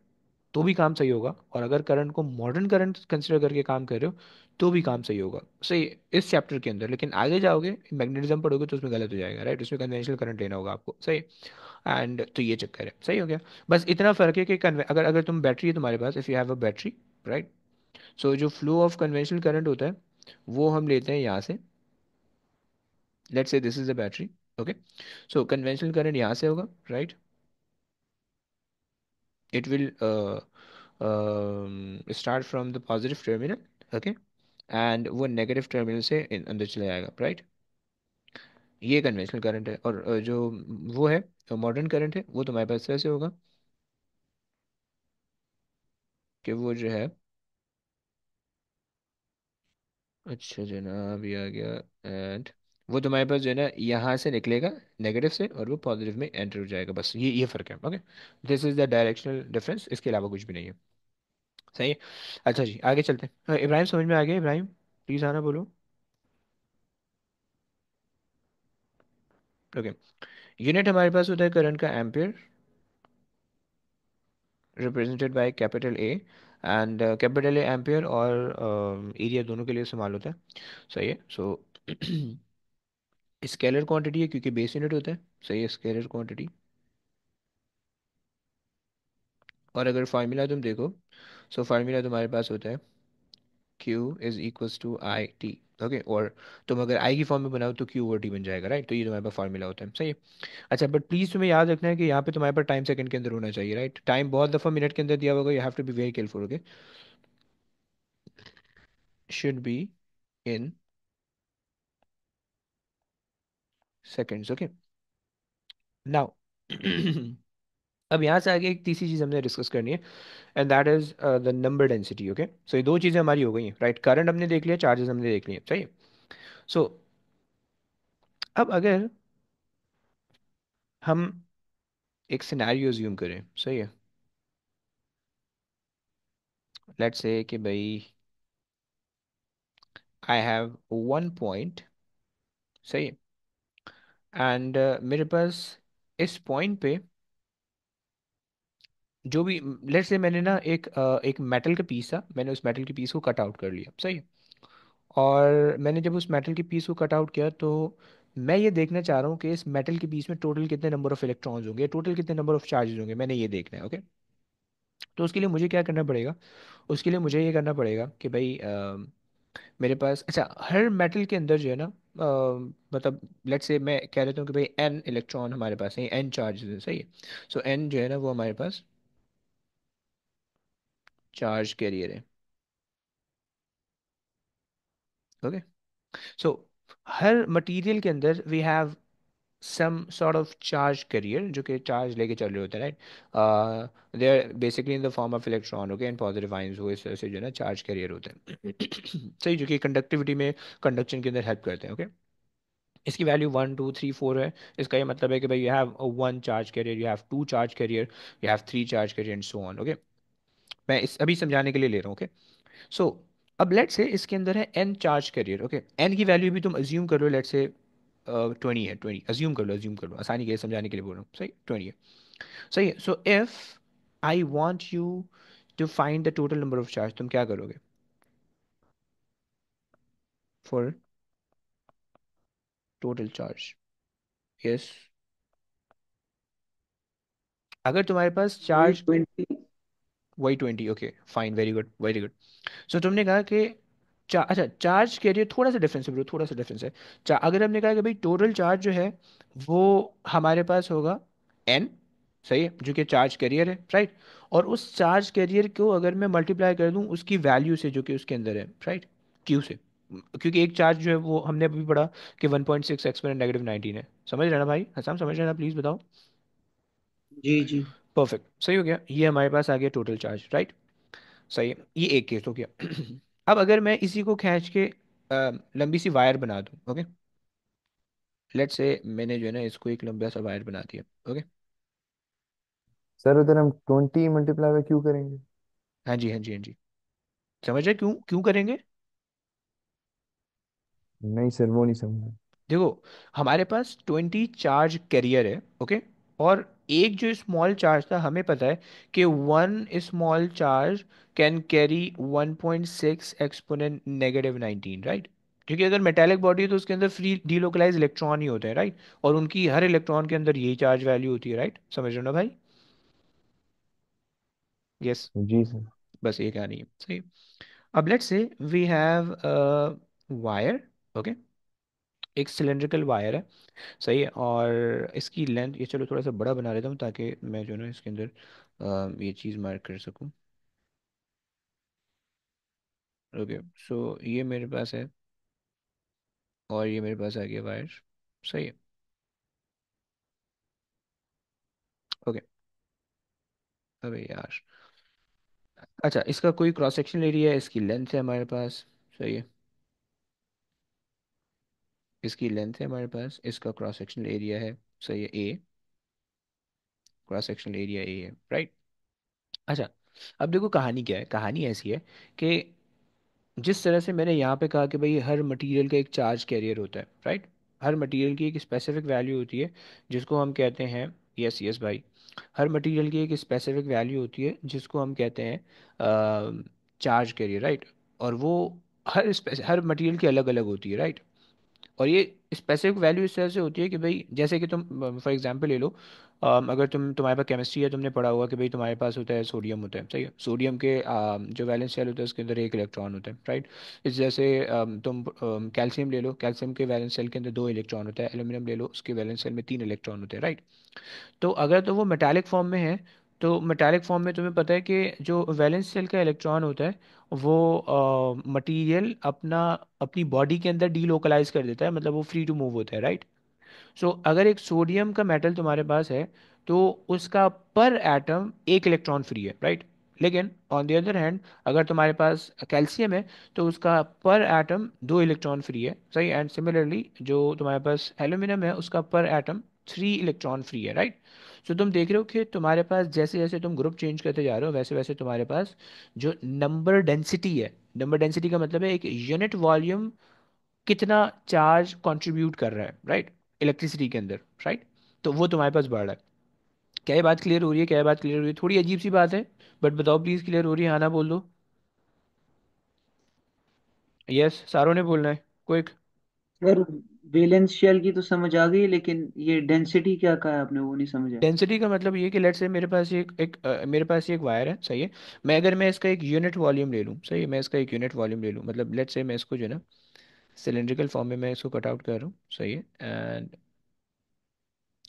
तो भी काम सही होगा। और अगर करंट को मॉडर्न करंट कंसिडर करके काम कर रहे हो, तो भी काम सही होगा, सही, इस चैप्टर के अंदर। लेकिन आगे जाओगे, मैग्नेटिज्म पढ़ोगे, तो उसमें गलत हो जाएगा, राइट, उसमें कन्वेंशनल करंट लेना होगा आपको, सही। एंड तो ये चक्कर है, सही हो गया। बस इतना फर्क है कि अगर अगर तुम बैटरी है तुम्हारे पास, if you have a battery, right, so जो फ्लो ऑफ कन्वेंशनल करंट होता है वो हम लेते हैं यहाँ से। Let's say this is the battery. Okay, so conventional current यहाँ से होगा, right. It will start from the positive terminal, okay, and वो नेगेटिव टर्मिनल से अंदर चले जाएगा, राइट। ये कन्वेंशनल करंट है। और जो वो है मॉडर्न करंट है, वो तुम्हारे पास ऐसे होगा कि वो जो है, अच्छा जनाब ये आ गया, एंड वो तुम्हारे पास जो है ना यहाँ से निकलेगा नेगेटिव से, और वो पॉजिटिव में एंटर हो जाएगा। बस ये फ़र्क है। Okay, this is the directional difference, इसके अलावा कुछ भी नहीं है, सही है। अच्छा जी, आगे चलते हैं। इब्राहिम समझ में आ गया? इब्राहिम प्लीज़ आना, बोलो। ओके, यूनिट हमारे पास होता है करंट का ampere, represented by capital A. And capital A ampere और एरिया दोनों के लिए इस्तेमाल होता है। सही है। सो स्केलर क्वांटिटी है क्योंकि बेस यूनिट होता है। सही है, स्केलर क्वांटिटी। और अगर फार्मूला तुम देखो, सो फार्मूला तुम्हारे पास होता है Q is equals to I T. Okay, और तुम अगर आई की फॉर्म में बनाओ तो Q ओवर टी बन जाएगा, राइट। तो ये तुम्हारे पास फार्मूला होता है। सही है। अच्छा, बट प्लीज़ तुम्हें याद रखना है कि यहाँ पे तुम्हारे पास टाइम सेकंड के अंदर होना चाहिए, राइट। टाइम बहुत दफ़ा मिनट के अंदर दिया होगा, you have to be very careful. Okay, should be in seconds. Okay, now अब यहाँ से आगे एक तीसरी चीज़ हमने डिस्कस करनी है, and that is the number density. Okay, so ये दो चीज़ें हमारी हो गई हैं, राइट। करंट हमने देख लिया, चार्जेस हमने देख लिए, सही है। सो अब अगर हम एक सिनेरियो ज्यूम करें, सही है। लेट्स से कि भाई आई हैव वन पॉइंट, सही है। एंड मेरे पास इस पॉइंट पे जो भी, लेट्स से मैंने ना एक मेटल का पीस था, मैंने उस मेटल के पीस को कट आउट कर लिया, सही है। और मैंने जब उस मेटल के पीस को कट आउट किया तो मैं ये देखना चाह रहा हूँ कि इस मेटल के पीस में टोटल कितने नंबर ऑफ इलेक्ट्रॉन्स होंगे, टोटल कितने नंबर ऑफ चार्जेस होंगे, मैंने ये देखना है। ओके, तो उसके लिए मुझे क्या करना पड़ेगा, उसके लिए मुझे ये करना पड़ेगा कि भाई मेरे पास, अच्छा, हर मेटल के अंदर जो है ना, मतलब लेट्स से मैं कह देता हूँ कि भाई एन इलेक्ट्रॉन हमारे पास है, एन चार्जेस है, सही है। सो एन जो है ना वो हमारे पास चार्ज कैरियर है। ओके, सो हर मटेरियल के अंदर we have some sort of charge carrier जो कि चार्ज लेके चल रहे होते हैं, right. They are basically in the form of electron, okay, and positive ions, वो इस तरह से जो है ना चार्ज कैरियर होते हैं सही, जो कि कंडक्टिविटी में, कंडक्शन के अंदर हेल्प करते हैं। ओके, इसकी वैल्यू 1 2 3 4 है। इसका ये मतलब है कि भाई you have one charge carrier, you have two charge carrier, you have three charge carrier and so on. Okay, मैं इस अभी समझाने के लिए ले रहा हूँ। ओके, सो अब लेट्स से इसके अंदर है N charge carrier. Okay, N की वैल्यू भी तुम अज्यूम कर लो, लेट्स से 20 है, 20 अज्यूम कर लो, अज्यूम कर लो, आसानी के लिए समझाने के लिए बोल रहा हूँ, सही, 20 है। सही है। So if I want you to find the total number of charge, तुम क्या करोगे फॉर टोटल चार्ज? यस, अगर तुम्हारे पास वही चार्ज, 20। वही 20। Okay, fine, very good, very good. So तुमने कहा कि अच्छा, चार्ज कैरियर थोड़ा सा डिफरेंस है ब्रो, थोड़ा सा डिफरेंस है। अगर हमने कहा कि भाई टोटल चार्ज जो है वो हमारे पास होगा एन, सही है, जो कि चार्ज कैरियर है, राइट। और उस चार्ज कैरियर को अगर मैं मल्टीप्लाई कर दूं उसकी वैल्यू से जो कि उसके अंदर है, राइट, क्यू से, क्योंकि एक चार्ज जो है वो हमने अभी पढ़ा कि 1.6 एक्सपोनेंट नेगेटिव 19 है। समझ रहे ना भाई, हसाम, समझ रहे ना, प्लीज बताओ। जी जी। परफेक्ट, सही हो गया, ये हमारे पास आ गया टोटल चार्ज, राइट। सही है, ये एक केस हो गया अब अगर मैं इसी को खींच के लंबी सी वायर बना दूं, ओके, लेट्स से मैंने जो है ना इसको एक लंबा सा वायर बना दिया। ओके, सर उधर हम 20 मल्टीप्लाई बाय क्यू करेंगे। हाँ जी, हाँ जी, हाँ जी, समझ रहे क्यों क्यों करेंगे? नहीं सर, वो नहीं समझा। देखो, हमारे पास 20 चार्ज कैरियर है, ओके, और एक जो स्मॉल चार्ज था, हमें पता है कि one small charge can carry 1.6 exponent negative 19, right. क्योंकि अगर मेटेलिक बॉडी है तो उसके अंदर फ्री डीलोकलाइज इलेक्ट्रॉन ही होते हैं, राइट। और उनकी हर इलेक्ट्रॉन के अंदर यही चार्ज वैल्यू होती है, राइट, समझ रहे हो ना भाई? यस, जी सर। बस ये कहानी है, सही। अब let's say we have wire, okay, एक सिलेंड्रिकल वायर है, सही है। और इसकी लेंथ, ये चलो थोड़ा सा बड़ा बना लेता हूँ ताकि मैं जो है ना इसके अंदर ये चीज़ मार्क कर सकूँ। ओके, सो ये मेरे पास है और ये मेरे पास आ गया वायर, सही है। ओके, अबे यार, अच्छा, इसका कोई क्रॉस सेक्शन एरिया है, इसकी लेंथ है हमारे पास, सही है, इसकी लेंथ है हमारे पास, इसका क्रॉस सेक्शन एरिया है, सही है, ए, क्रॉस सेक्शन एरिया ए है, राइट। अच्छा, अब देखो कहानी क्या है, कहानी ऐसी है कि जिस तरह से मैंने यहाँ पे कहा कि भाई हर मटेरियल का एक चार्ज कैरियर होता है, राइट। हर मटेरियल की एक स्पेसिफिक वैल्यू होती है जिसको हम कहते हैं यस यस भाई, हर मटेरियल की एक स्पेसिफिक वैल्यू होती है जिसको हम कहते हैं चार्ज कैरियर, राइट। और वो हर मटेरियल की अलग अलग होती है, राइट। और ये स्पेसिफिक वैल्यू इस तरह से होती है कि भाई जैसे कि तुम फॉर एग्जांपल ले लो, अगर तुम्हारे पास केमिस्ट्री है, तुमने पढ़ा होगा कि भाई तुम्हारे पास होता है सोडियम, होता है सही है। सोडियम के जो वैलेंस शेल होता है उसके अंदर एक इलेक्ट्रॉन होता है, राइट। इस जैसे तुम कैल्शियम ले लो, कैल्शियम के वैलेंस शेल के अंदर दो इलेक्ट्रॉन होता है। एल्यूमिनियम ले लो, उसके वैलेंस शेल में तीन इलेक्ट्रॉन होते हैं, राइट। तो अगर तो वो मेटालिक फॉर्म में है, तो मेटालिक फॉर्म में तुम्हें पता है कि जो वैलेंस शेल का इलेक्ट्रॉन होता है वो मटेरियल अपनी बॉडी के अंदर डीलोकलाइज कर देता है, मतलब वो फ्री टू मूव होता है, राइट। सो अगर एक सोडियम का मेटल तुम्हारे पास है तो उसका पर एटम एक इलेक्ट्रॉन फ्री है, राइट। लेकिन ऑन द अदर हैंड अगर तुम्हारे पास कैल्शियम है तो उसका पर एटम दो इलेक्ट्रॉन फ्री है, सही। एंड सिमिलरली जो तुम्हारे पास एल्यूमिनियम है उसका पर एटम थ्री इलेक्ट्रॉन फ्री है, राइट। सो तुम देख रहे हो कि तुम्हारे पास जैसे जैसे तुम ग्रुप चेंज करते जा रहे हो वैसे वैसे तुम्हारे पास जो नंबर डेंसिटी है, नंबर डेंसिटी का मतलब है एक यूनिट वॉल्यूम कितना चार्ज कंट्रीब्यूट कर रहा है, राइट, इलेक्ट्रिसिटी के अंदर, राइट। तो वो तुम्हारे पास बढ़ रहा है। क्या ये बात क्लियर हो रही है? क्या ये बात क्लियर हो रही है? थोड़ी अजीब सी बात है, बट बताओ प्लीज, क्लियर हो रही है? हाँ ना बोल दो। यस, सारों ने बोलना है, क्विक। सर वैलेंस शेल की तो समझ आ गई, लेकिन ये डेंसिटी क्या कहा है आपने, वो नहीं समझा। डेंसिटी का मतलब ये कि लेट से मेरे पास मेरे पास एक वायर है, सही है। मैं इसका एक यूनिट वॉल्यूम ले लूँ, सही है, मैं इसका एक यूनिट वॉल्यूम ले लूँ, मतलब लेट से मैं इसको जो है ना सिलेंड्रिकल फॉर्म में मैं इसको कट आउट कर रहा हूँ, सही है। एंड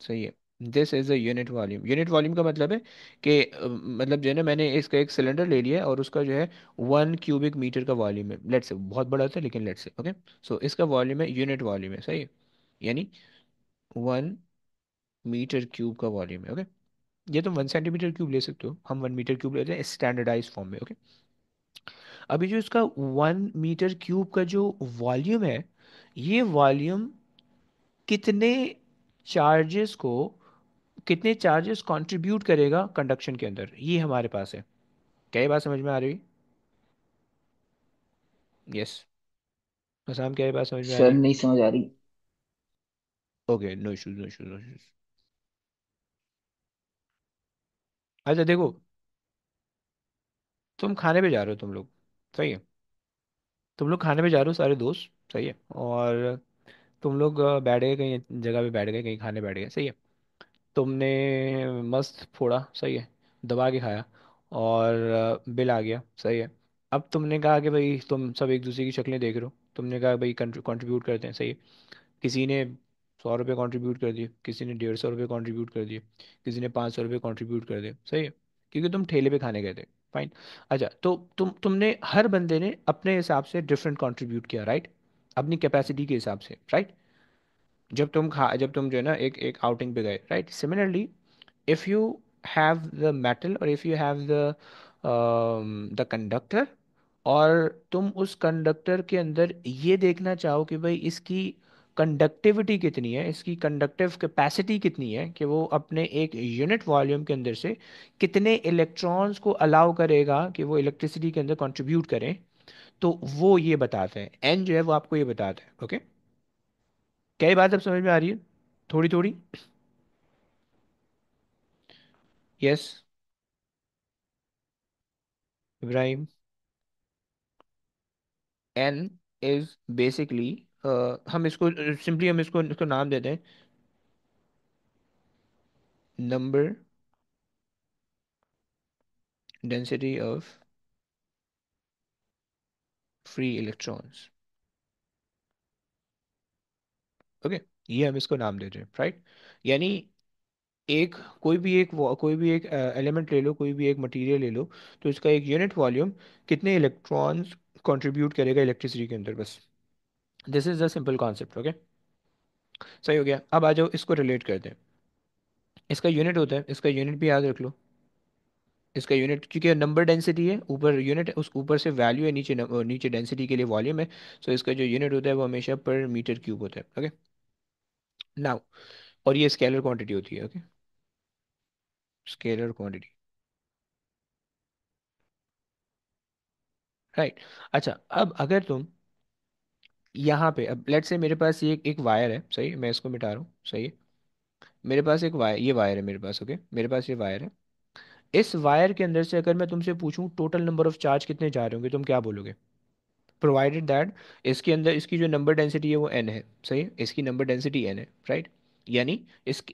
सही है, this is a unit volume. Unit volume का मतलब है कि मतलब जो है ना मैंने इसका एक सिलेंडर ले लिया है और उसका जो है 1 क्यूबिक मीटर का वॉल्यूम है, लेट से बहुत बड़ा था लेकिन लेट से ओके। सो इसका वॉल्यूम है, यूनिट वॉल्यूम है, सही है। यानी 1 मीटर क्यूब का वॉल्यूम है, ओके। ये तुम 1 सेंटीमीटर क्यूब ले सकते हो, हम 1 मीटर क्यूब लेते हैं स्टैंडर्डाइज फॉर्म में, ओके। अभी जो इसका 1 मीटर क्यूब का जो वॉल्यूम है, ये वॉल्यूम कितने चार्जेस को कितने चार्जेस कंट्रीब्यूट करेगा कंडक्शन के अंदर, ये हमारे पास है। क्या ये बात समझ में आ रही? यस, आसाम, क्या ये बात समझ में आ सर रही? नहीं समझ आ रही। Okay, no issues, no issues, no issues. अच्छा देखो, तुम खाने पे जा रहे हो, तुम लोग, सही है। तुम लोग खाने पे जा रहे हो सारे दोस्त, सही है। और तुम लोग बैठ गए कहीं जगह पे, बैठ गए कहीं खाने, बैठ गए, सही है। तुमने मस्त फोड़ा, सही है, दबा के खाया, और बिल आ गया, सही है। अब तुमने कहा कि भाई तुम सब एक दूसरे की शक्लें देख रहे हो, तुमने कहा भाई कंट्रीब्यूट करते हैं, सही है। किसी ने 100 रुपये कंट्रीब्यूट कर दिए, किसी ने 150 रुपये कंट्रीब्यूट कर दिए, किसी ने 500 रुपये कंट्रीब्यूट कर दिए, सही है, क्योंकि तुम ठेले पे खाने गए थे, फाइन। अच्छा, तो तुमने हर बंदे ने अपने हिसाब से डिफरेंट कंट्रीब्यूट किया, राइट, अपनी कैपेसिटी के हिसाब से, राइट। जब तुम जो है ना एक एक आउटिंग पे गए, right. Similarly if you have the metal or if you have the conductor, और तुम उस कंडक्टर के अंदर ये देखना चाहो कि भाई इसकी कंडक्टिविटी कितनी है, इसकी कंडक्टिव कैपेसिटी कितनी है, कि वो अपने एक यूनिट वॉल्यूम के अंदर से कितने इलेक्ट्रॉन्स को अलाउ करेगा कि वो इलेक्ट्रिसिटी के अंदर कंट्रीब्यूट करें, तो वो ये बताते हैं, एन जो है वो आपको ये बताता है, ओके। क्या ये बात अब समझ में आ रही है? थोड़ी थोड़ी। Yes Ibrahim. N is basically, हम इसको सिंपली हम इसको नाम देते हैं number density of free electrons, okay. ये हम इसको नाम देते हैं, राइट। यानी एक कोई भी एक एलिमेंट ले लो, कोई भी एक मटेरियल ले लो, तो इसका एक यूनिट वॉल्यूम कितने इलेक्ट्रॉन्स कंट्रीब्यूट करेगा इलेक्ट्रिसिटी के अंदर, बस। This is the simple concept, okay. सही हो गया। अब आ जाओ इसको रिलेट करते हैं। इसका यूनिट होता है, इसका यूनिट भी याद रख लो। इसका यूनिट, क्योंकि नंबर डेंसिटी है, ऊपर यूनिट है, उस ऊपर से वैल्यू है, नीचे डेंसिटी के लिए वॉल्यूम है। सो इसका जो यूनिट होता है वो हमेशा पर मीटर क्यूब होता है, ओके। नाउ, और ये स्केलर क्वांटिटी होती है, ओके, स्केलर क्वांटिटी, राइट। अच्छा, अब अगर तुम यहाँ पे, अब लेट से मेरे पास ये एक वायर है, सही है, मैं इसको मिटा रहा हूँ, सही है। मेरे पास एक वायर, ये वायर है मेरे पास, ओके, मेरे पास ये वायर है। इस वायर के अंदर से अगर मैं तुमसे पूछूं टोटल नंबर ऑफ चार्ज कितने जा रहे होंगे, तुम क्या बोलोगे? प्रोवाइडेड दैट इसके अंदर इसकी जो नंबर डेंसिटी है वो n है, सही है, इसकी नंबर डेंसिटी n है, राइट। यानी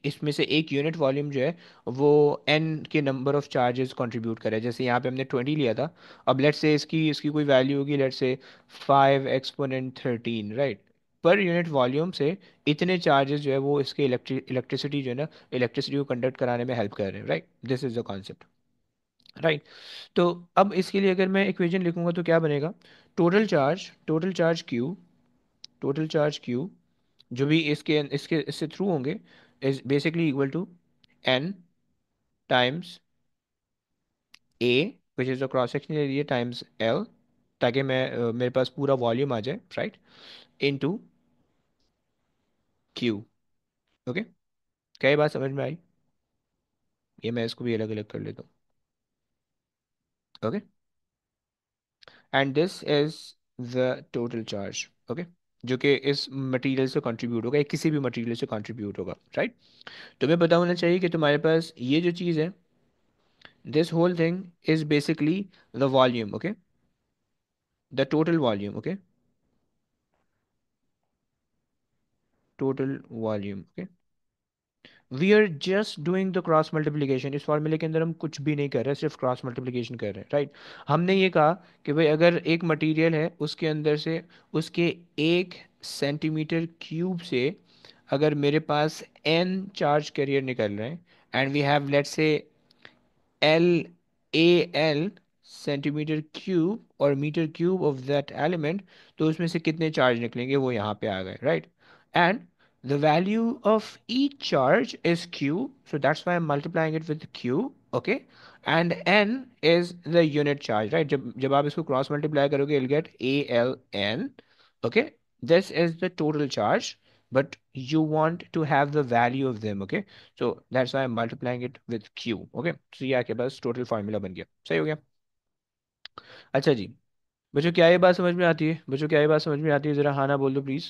इसमें से एक यूनिट वॉल्यूम जो है वो n के नंबर ऑफ चार्जेस कंट्रीब्यूट करे। जैसे यहाँ पे हमने 20 लिया था, अब लेट्स से इसकी इसकी कोई वैल्यू होगी, let's say 5 exponent 13, right. Per unit volume से इतने चार्जेस जो है वो इसके इलेक्ट्रिसिटी जो है ना, इलेक्ट्रिसिटी को कंडक्ट कराने में हेल्प कर रहे हैं, right. This is the concept, right. तो अब इसके लिए अगर मैं इक्वेशन लिखूंगा तो क्या बनेगा? Total charge Q, total charge Q जो भी इसके इसके इससे थ्रू होंगे is basically equal to N times A which is the cross sectional area times L, ताकि मेरे पास पूरा वॉल्यूम आ जाए, राइट, इनटू क्यू। ओके, क्या ये बात समझ में आई? ये मैं इसको भी अलग अलग कर लेता हूँ, okay. And this is the total charge, okay, जो कि इस मटेरियल से कंट्रीब्यूट होगा या किसी भी मटेरियल से कंट्रीब्यूट होगा, राइट। तुम्हें पता होना चाहिए कि तुम्हारे पास ये जो चीज़ है, this whole thing is basically the volume, okay, the total volume, okay, total volume, okay. We are just doing the cross multiplication, इस फॉर्मूले के अंदर हम कुछ भी नहीं कर रहे, सिर्फ क्रॉस मल्टीप्लिकेशन कर रहे हैं, राइट। हमने ये कहा कि भाई अगर एक मटेरियल है उसके अंदर से उसके 1 सेंटीमीटर क्यूब से अगर मेरे पास n चार्ज कैरियर निकल रहे हैं, and we have let's say L A L centimetre cube और metre cube of that element, तो उसमें से कितने चार्ज निकलेंगे वो यहाँ पे आ गए, right. And the value of each charge is q, so that's why I'm multiplying it with q, okay, and n is the unit charge, right। जब जब आप इसको क्रॉस मल्टीप्लाई करोगे you'll get ALN, okay। This is the total charge, but you want to have the value of them, okay, so that's why I'm multiplying it with q, okay। so ये आपके पास total formula बन गया, सही हो गया। अच्छा जी, बच्चों क्या ये बात समझ में आती है? बच्चों क्या ये बात समझ में आती है? ज़रा हाँ ना बोल दो प्लीज़।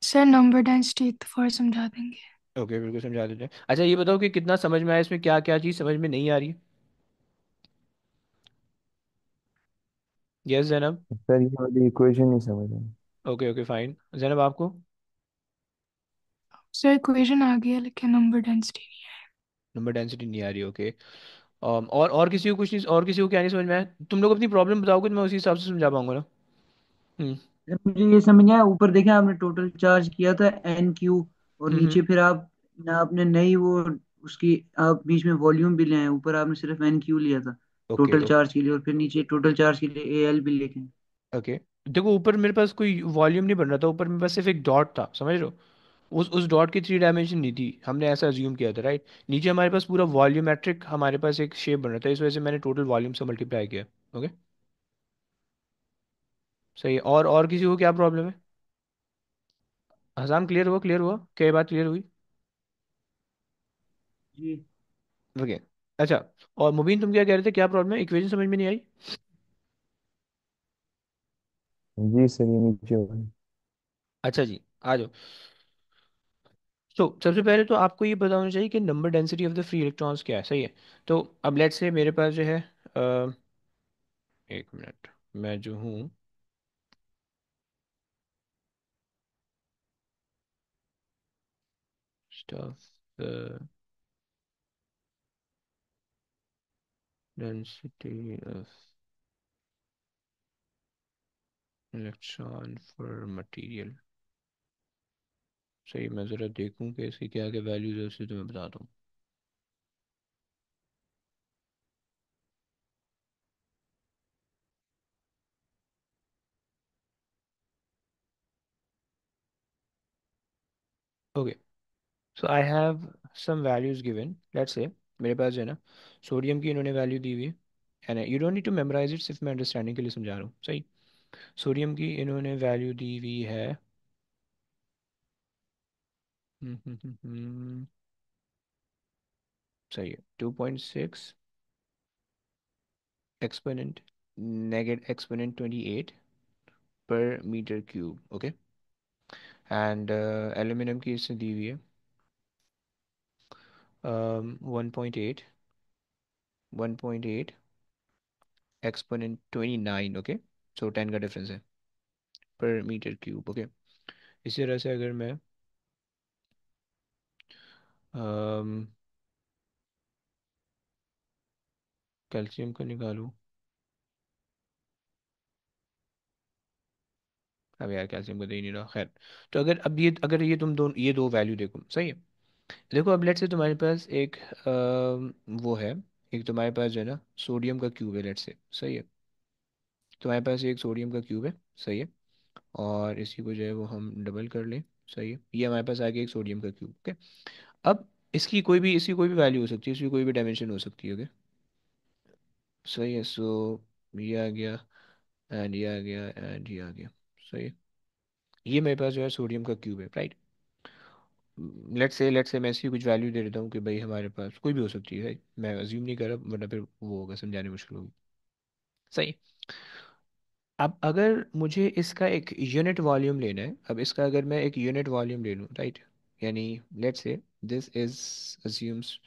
सर नंबर डेंसिटी एक दफा और समझा देंगे? ओके, बिल्कुल समझा देते हैं। अच्छा ये बताओ कि कितना समझ में आया, इसमें क्या क्या चीज़ समझ में नहीं आ रही है? यस जैनब। सर ये वाली इक्वेशन नहीं समझ आई। ओके ओके फाइन, जैनब आपको? सर इक्वेशन आ गया लेकिन नंबर डेंसिटी नंबर डेंसिटी नहीं आ रही, ओके। और किसी को कुछ नहीं, और किसी को क्या नहीं समझ में आया? तुम लोग अपनी प्रॉब्लम बताओगे तो मैं उसी हिसाब से समझा पाऊंगा ना। हम्म। सर मुझे ये समझ नहीं आया, ऊपर देखें आपने टोटल चार्ज किया था NQ, और नीचे हम्म। फिर आप ना आपने नई वो उसकी आप बीच में वॉल्यूम भी ले आए, ऊपर आपने सिर्फ NQ लिया था ओके टोटल चार्ज के लिए, और फिर नीचे टोटल चार्ज के लिए AL भी लेके आए। ओके। देखो ऊपर मेरे पास कोई वॉल्यूम नहीं बन रहा था, ऊपर मेरे पास सिर्फ एक डॉट था, समझ रहे हो? उस डॉट की 3 डायमेंशन नहीं थी, हमने ऐसा अज्यूम किया था, राइट। नीचे हमारे पास पूरा वॉल्यूमेट्रिक हमारे पास एक शेप बन रहा था, इस वजह से मैंने टोटल वॉल्यूम से मल्टीप्लाई किया, ओके। सही है। और किसी को क्या प्रॉब्लम है? हसाम क्लियर हुआ? क्लियर हुआ क्या? ये बात क्लियर हुई? जी ओके। अच्छा, और मुबीन तुम क्या कह रहे थे, क्या प्रॉब्लम है? इक्वेशन समझ में नहीं आई? जी सर ये नीचे वाली। अच्छा जी, आ जाओ। तो सबसे पहले तो आपको ये पता होना चाहिए कि number density of the free electrons क्या है, सही है। तो अब लेट्स से मेरे पास जो है, एक मिनट, मैं जो हूँ stuff density of electron for material, सही। मैं ज़रा देखूँ कि इसकी क्या क्या वैल्यूज है, उससे तुम्हें बताता हूँ। Okay, so I have some values given, let's say मेरे पास जो है ना, सोडियम की इन्होंने वैल्यू दी हुई है, and you don't need to memorize it, सिर्फ मैं अंडरस्टैंडिंग के लिए समझा रहा हूँ, सही। सोडियम की इन्होंने वैल्यू दी हुई है, सही है, 2.6 एक्सपोनेंट नेगेट एक्सपोनेंट 28 पर metre cube, okay. And aluminium की इससे दी हुई है 1.8, 1.8 एक्सपोनेंट 29, ओके। सो 10 का डिफरेंस है पर मीटर क्यूब, ओके। इसी तरह से अगर मैं कैल्शियम का निकालूं, अब यार कैल्शियम का दे ही नहीं रहा, खैर। तो अगर ये तुम दो, ये दो वैल्यू देखो, सही है। देखो अब लेट से तुम्हारे पास एक वो है, एक तुम्हारे पास जो है ना सोडियम का क्यूब है, लेट से, सही है। तुम्हारे पास एक सोडियम का क्यूब है, सही है। और इसी को जो है वो हम डबल कर लें, सही है। ये हमारे पास आ गया एक सोडियम का क्यूब, ओके। अब इसकी कोई भी वैल्यू हो सकती है, इसकी कोई भी डायमेंशन हो सकती है, ओके। सही है। सो ये आ गया, एंड ये आ गया, एंड ये आ गया, सही है। ये मेरे पास जो है सोडियम का क्यूब है, राइट। लेट्स से मैं इसकी कुछ वैल्यू दे देता हूँ कि भाई हमारे पास कोई भी हो सकती है, right? मैं अज्यूम नहीं कर रहा वरना फिर वो होगा, समझाने मुश्किल होगी, सही। अब अगर मुझे इसका एक यूनिट वॉल्यूम लेना है, अब इसका अगर मैं एक यूनिट वॉल्यूम ले लूँ, राइट, यानी let's say this is assumes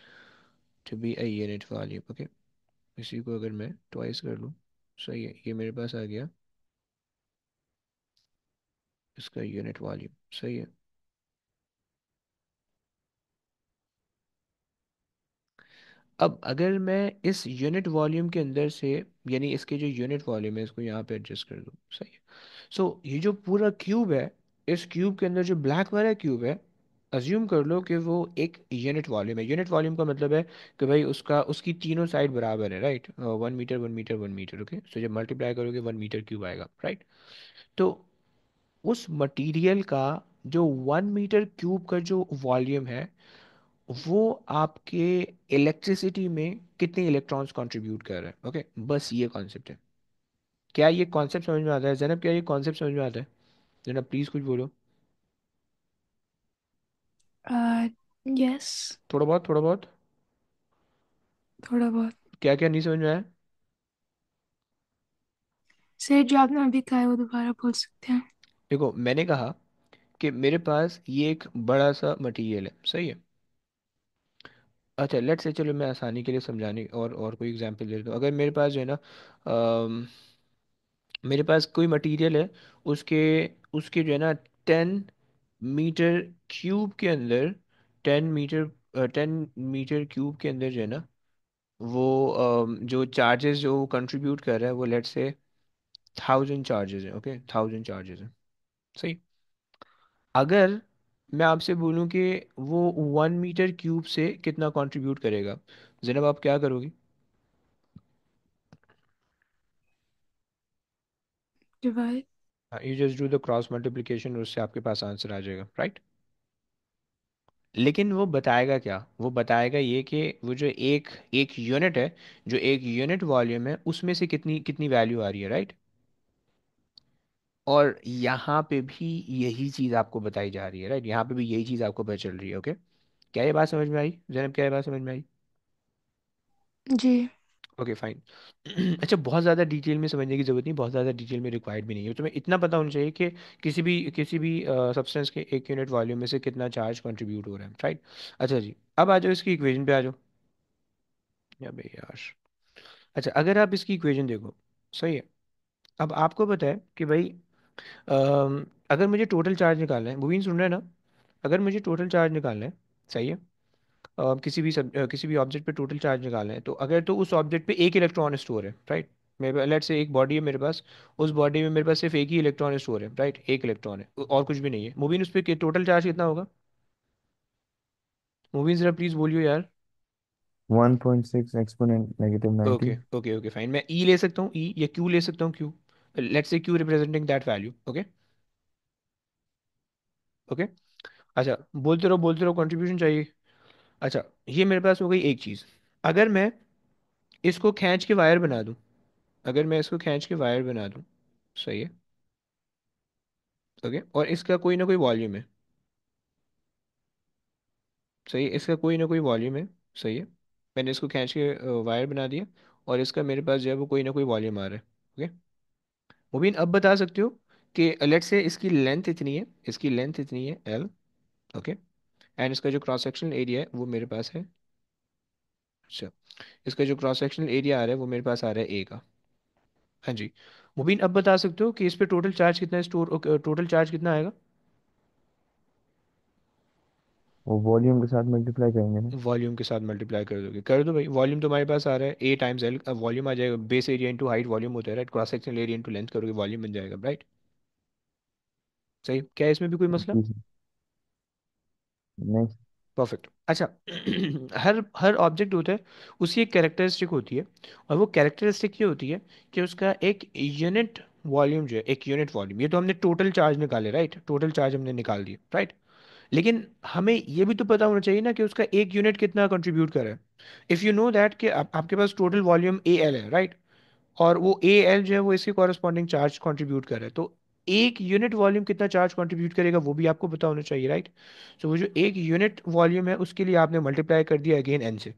to be a unit volume, okay. इसी को अगर मैं ट्वाइस कर लूँ, सही है, ये मेरे पास आ गया इसका यूनिट वॉल्यूम, सही है। अब अगर मैं इस यूनिट वॉल्यूम के अंदर से, यानी इसके जो यूनिट वॉल्यूम है इसको यहाँ पे एडजस्ट कर दूँ, सही है। सो ये जो पूरा क्यूब है, इस क्यूब के अंदर जो ब्लैक वाला क्यूब है, अज्यूम कर लो कि वो एक यूनिट वॉल्यूम है। यूनिट वॉल्यूम का मतलब है कि भाई उसकी तीनों साइड बराबर है, right. 1 metre 1 metre 1 metre, okay. So जब मल्टीप्लाई करोगे 1 मीटर क्यूब आएगा, राइट। तो उस मटेरियल का जो 1 मीटर क्यूब का जो वॉल्यूम है, वो आपके इलेक्ट्रिसिटी में कितने इलेक्ट्रॉन्स कंट्रीब्यूट कर रहे हैं, ओके। बस ये कॉन्सेप्ट है। क्या ये कॉन्सेप्ट समझ में आता है जैनब? क्या ये कॉन्सेप्ट समझ में आता है? जनाब प्लीज़ कुछ बोलो। यस, थोड़ा बहुत, थोड़ा बहुत। थोड़ा बहुत। क्या क्या नहीं समझ में आया? सर जो आपने अभी कहा है वो दोबारा बोल सकते हैं? देखो मैंने कहा कि मेरे पास ये एक बड़ा सा मटेरियल है, सही है। अच्छा लेट्स से, चलो मैं आसानी के लिए समझाने और कोई एग्जांपल दे देता हूँ। अगर मेरे पास जो है ना मेरे पास कोई मटेरियल है, उसके उसके जो है ना 10 मीटर क्यूब के अंदर, 10 मीटर क्यूब के अंदर जो है ना वो जो चार्जेस जो कंट्रीब्यूट कर रहा है वो लेट्स से 1000 चार्जेस है, ओके। 1000 चार्जेस है, सही। अगर मैं आपसे बोलूं कि वो 1 मीटर क्यूब से कितना कंट्रीब्यूट करेगा, जनाब आप क्या करोगी? Divide. You just do the cross multiplication, उससे आपके पास आंसर आ जाएगा, राइट। लेकिन वो बताएगा क्या? वो बताएगा ये कि वो जो एक एक यूनिट है, जो एक यूनिट वॉल्यूम है, उसमें से कितनी कितनी वैल्यू आ रही है, राइट। और यहाँ पे भी यही चीज़ आपको बताई जा रही है, राइट। यहाँ पे भी यही चीज़ आपको पता चल रही है, ओके। क्या ये बात समझ में आई जैनब? क्या ये बात समझ में आई? जी। Okay fine. अच्छा, बहुत ज़्यादा डिटेल में समझने की ज़रूरत नहीं, बहुत ज़्यादा डिटेल में रिक्वायर्ड भी नहीं है। तुम्हें इतना पता होना चाहिए कि किसी भी सब्सटेंस के एक यूनिट वॉल्यूम में से कितना चार्ज कंट्रीब्यूट हो रहा है, राइट। अच्छा जी, अब आ जाओ इसकी इक्वेशन पे आ जाओ। या बे यार। अच्छा अगर आप इसकी इक्वेशन देखो, सही है। अब आपको पता है कि भाई अगर मुझे टोटल चार्ज निकालना है, मुबीन सुन रहे हैं ना? अगर मुझे टोटल चार्ज निकालना है, सही है। किसी भी ऑब्जेक्ट पे टोटल चार्ज निकालना है, तो अगर तो उस ऑब्जेक्ट पे एक इलेक्ट्रॉन स्टोर है, राइट। मेरे लेट से एक बॉडी है मेरे पास, उस बॉडी में मेरे पास सिर्फ एक ही इलेक्ट्रॉन स्टोर है, राइट। एक इलेक्ट्रॉन है और कुछ भी नहीं है। मुबीन उस पर टोटल चार्ज कितना होगा? मुबीन ज़रा प्लीज़ बोलियो यार। 1.6 exponent negative okay 90। Okay okay fine, मैं ई ले सकता हूँ, ई, या क्यू ले सकता हूँ, Q. Let's say Q representing that value, okay. Okay. अच्छा, बोलते रहो, कंट्रीब्यूशन चाहिए। अच्छा, ये मेरे पास हो गई एक चीज़। अगर मैं इसको खींच के वायर बना दूं, अगर मैं इसको खींच के वायर बना दूं, सही है, ओके। और इसका कोई ना कोई वॉल्यूम है, सही है, इसका कोई ना कोई वॉल्यूम है, सही है। मैंने इसको खींच के वायर बना दिया, और इसका मेरे पास जो है वो कोई ना कोई वॉल्यूम आ रहा है, ओके। मुबीन अब बता सकते हो कि लेट से इसकी लेंथ इतनी है, इसकी लेंथ इतनी है L, ओके। एंड इसका जो क्रॉस सेक्शनल एरिया है वो मेरे पास है अच्छा, इसका जो क्रॉस सेक्शनल एरिया आ रहा है वो मेरे पास आ रहा है ए का। हाँ जी। मुबीन, अब बता सकते हो कि इस पे टोटल चार्ज कितना है, स्टोर टोटल चार्ज कितना आएगा? वो वॉल्यूम के साथ मल्टीप्लाई करेंगे ना। वॉल्यूम के साथ मल्टीप्लाई कर दोगे, कर दो भाई। वॉल्यूम तुम्हारे पास आ रहा है ए टाइम्स एल, वॉल्यूम आ जाएगा, base area into height volume होता है right, cross sectional area into length करोगे वॉल्यूम बन जाएगा राइट। सही, क्या है इसमें भी कोई मसला? जी सर। नहीं। परफेक्ट। अच्छा हर हर ऑब्जेक्ट होता है, उसकी एक कैरेक्टरिस्टिक होती है, और वो कैरेक्टरिस्टिक ये होती है कि उसका एक यूनिट वॉल्यूम जो है, एक यूनिट वॉल्यूम, ये तो हमने टोटल चार्ज निकाले राइट, टोटल चार्ज हमने निकाल दिए राइट। लेकिन हमें ये भी तो पता होना चाहिए ना कि उसका एक यूनिट कितना कंट्रीब्यूट कर रहा है। इफ़ यू नो दैट कि आपके पास टोटल वॉल्यूम ए एल है राइट, और वो ए एल जो है वो इसके कॉरस्पॉन्डिंग चार्ज कंट्रीब्यूट कर रहा है, तो एक यूनिट वॉल्यूम कितना चार्ज कंट्रीब्यूट करेगा वो भी आपको पता होना चाहिए राइट। तो वो जो एक यूनिट वॉल्यूम है उसके लिए आपने मल्टीप्लाई कर दिया अगेन एन से,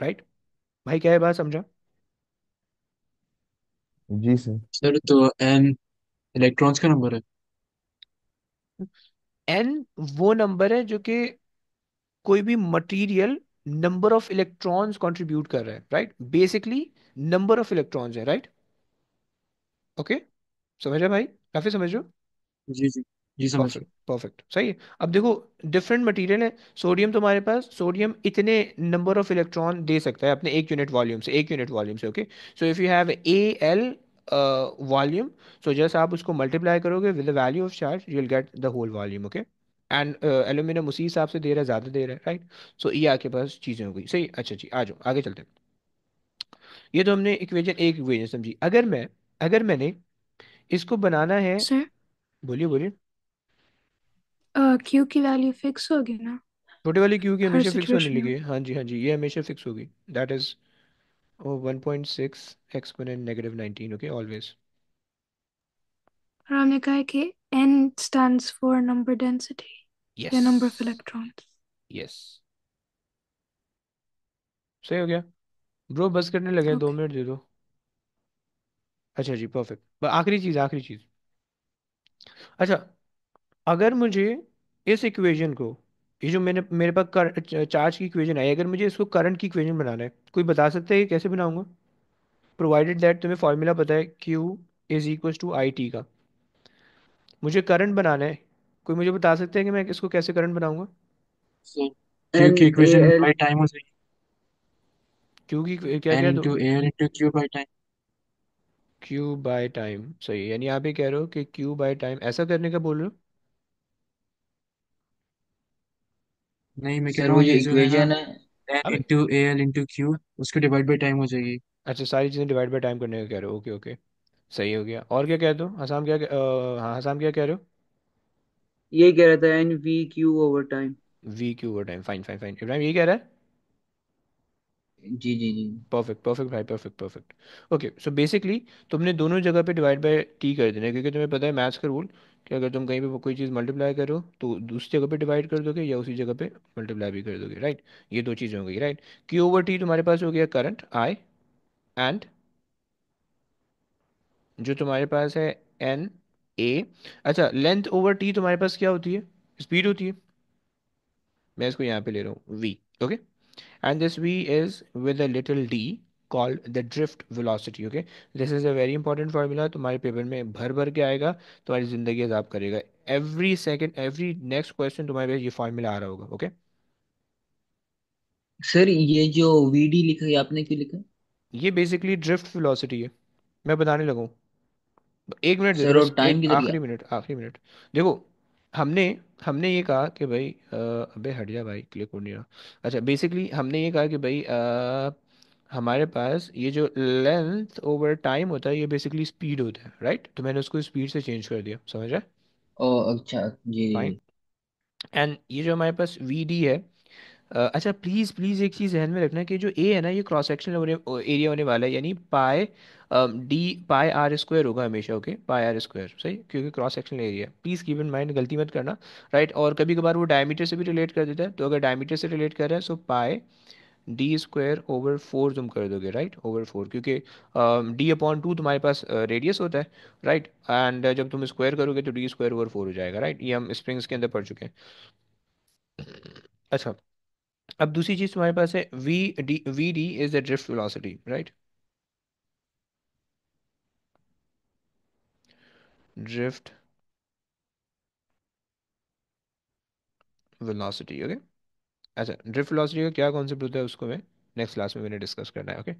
राइट। भाई क्या है, बात समझा? जी सर। सर तो एन इलेक्ट्रॉन्स का नंबर है। एन वो नंबर है जो कि कोई भी material number of electrons contribute कर रहा है right, basically number of electrons है राइट। ओके, समझ रहे भाई, काफी समझ रहे हो? जी जी। जी समझ परफेक्ट परफेक्ट, सही है। अब देखो, डिफरेंट मटेरियल है, सोडियम तुम्हारे पास, सोडियम इतने नंबर ऑफ इलेक्ट्रॉन दे सकता है अपने एक यूनिट वॉल्यूम से, एक यूनिट वॉल्यूम से। Okay, so if you have a L volume, so just आप उसको मल्टीप्लाई करोगे with the value of charge, you will get the whole volume. Okay, and aluminium उसी हिसाब से दे रहा है, ज़्यादा दे रहा है राइट। सो ये आपके पास चीज़ें हो गई, सही। अच्छा जी, आ जाओ आगे चलते हैं। ये तो हमने इक्वेशन एक इक्वेशन समझी। अगर मैंने इसको बनाना है, सर बोलिए बोलिए। क्यू की वैल्यू फिक्स होगी ना छोटे वाली क्यू की हर हमेशा फिक्स होने सिचुएशन लगी में? है, हाँ जी हाँ जी, ये हमेशा फिक्स होगी। That is 1.6 exponent -19। Okay, always. और हमने कहा है कि n stands for number density yes या number of electrons। यस, सही हो गया। ब्रो बस करने लगे हैं, दो ओके मिनट दे दो। अच्छा जी, परफेक्ट। आखिरी चीज़, आखिरी चीज़। अच्छा, अगर मुझे इस इक्वेशन को, ये जो मैंने मेरे पास चार्ज की इक्वेशन आई, अगर मुझे इसको करंट की इक्वेशन बनाना है, कोई बता सकता है कि कैसे बनाऊंगा? प्रोवाइडेड दैट तुम्हें फॉर्मूला पता है Q is equal to I T का, मुझे करंट बनाना है, कोई मुझे बता सकते हैं कि मैं इसको कैसे करंट बनाऊंगा? सर क्यू एन की ए इक्वेशन एल बाई टाइम हो जाएगी। क्योंकि क्या एन क्या दो, into A L into Q by time. Q by time, सही है। यानी आप ये कह रहे हो कि क्यू बाय टाइम ऐसा करने का बोल रहे हो? नहीं मैं कह सर रहा वो हूँ जो ये जो है ना, इक्वेशन है। एन अब into A L into Q, उसको डिवाइड बाई टाइम हो जाएगी। अच्छा, सारी चीज़ें डिवाइड बाय टाइम करने का कह रहे हो, ओके ओके, सही हो गया। और क्या कह दो हसाम, हाँ हसाम क्या कह रहे हो? यही कह रहा था, N V Q over time. V Q over time, fine fine fine, Ibrahim यही कह रहा है। जी जी जी। परफेक्ट परफेक्ट भाई, perfect perfect. Okay, so basically तुमने दोनों जगह पे डिवाइड बाय टी कर देना है, क्योंकि तुम्हें पता है मैथ्स का रूल कि अगर तुम कहीं पे कोई चीज़ मल्टीप्लाई करो तो दूसरी जगह पे डिवाइड कर दोगे या उसी जगह पे मल्टीप्लाई भी कर दोगे राइट। ये दो चीज़ें हो गई राइट। क्यू ओवर टी तुम्हारे पास हो गया करंट आई, एंड जो तुम्हारे पास है एन ए। अच्छा, लेंथ ओवर टी तुम्हारे पास क्या होती है? स्पीड होती है। मैं इसको यहाँ पे ले रहा हूँ V. Okay, and this v is with a little d called the drift velocity. Okay, this is a very important formula, तुम्हारे पेपर में भर भर के आएगा, तुम्हारी जिंदगी अजाब करेगा। Every second, every next question तुम्हारे पास ये फॉर्मूला आ रहा होगा। ओके, सर ये जो वीडी लिखा है, ये आपने क्यों लिखा? ये बेसिकली ड्रिफ्ट वेलोसिटी है, मैं बताने लगा हूँ। एक मिनट दे दो सर बस, और टाइम एक किधर गया? आखिरी मिनट, आखिरी मिनट। देखो, हमने हमने ये कहा कि भाई अबे हट जा भाई, क्लिक हो नहीं रहा। अच्छा, बेसिकली हमने ये कहा कि भाई हमारे पास ये जो लेंथ ओवर टाइम होता है ये बेसिकली स्पीड होता है राइट, तो मैंने उसको स्पीड से चेंज कर दिया, समझ रहा है? ओ अच्छा, जी जी फाइन। जी। एंड ये जो हमारे पास वी डी है, अच्छा प्लीज़ प्लीज़ एक चीज़ ध्यान में रखना कि जो ए है ना, ये क्रॉस सेक्शनल एरिया होने वाला है, यानी पाई डी पाई आर स्क्वायर होगा हमेशा। ओके, पाई आर स्क्वायर, सही, क्योंकि cross sectional area, please keep in mind, गलती मत करना राइट। और कभी कभार वो डायमीटर से भी रिलेट कर देता है, तो अगर डायमीटर से रिलेट कर रहा है सो पाई डी स्क्वायर ओवर फोर तुम कर दोगे राइट, ओवर फोर, क्योंकि डी अपॉन टू तुम्हारे पास रेडियस होता है राइट, एंड जब तुम स्क्वायर करोगे तो डी स्क्वायर ओवर फोर हो जाएगा राइट। ये हम स्प्रिंग्स के अंदर पढ़ चुके हैं। अच्छा, अब दूसरी चीज़ तुम्हारे पास है V D is the drift velocity, right? Drift velocity, okay. अच्छा, ड्रिफ्ट वेलोसिटी का क्या कॉन्सेप्ट होता है उसको मैं नेक्स्ट क्लास में मैंने डिस्कस करना है, ओके।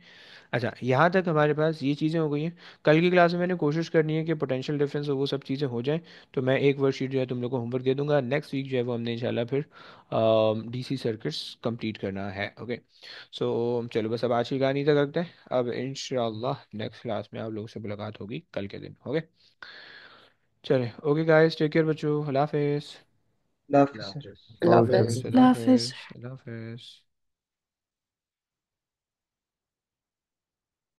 अच्छा, यहाँ तक हमारे पास ये चीज़ें हो गई हैं। कल की क्लास में मैंने कोशिश करनी है कि पोटेंशियल डिफरेंस और वो सब चीज़ें हो जाएं, तो मैं एक वर्कशीट जो है तुम लोग को होमवर्क दे दूंगा। नेक्स्ट वीक जो है वो हमने इंशाल्लाह फिर डीसी सर्किट्स कंप्लीट करना है, ओके। सो चलो, बस अब आज की कहानी तक रखते हैं। अब इंशाल्लाह नेक्स्ट क्लास में आप लोगों से मुलाकात होगी कल के दिन, ओके। चले, ओके गाइस, टेक केयर बच्चों, अल्लाह हाफिज़। अल्लाह हाफिज़ सर। अल्लाह ओके हाफिज। सर। अल्लाह अल्लाह हाफिज। हाफिज़, अल्लाह हाफिज़।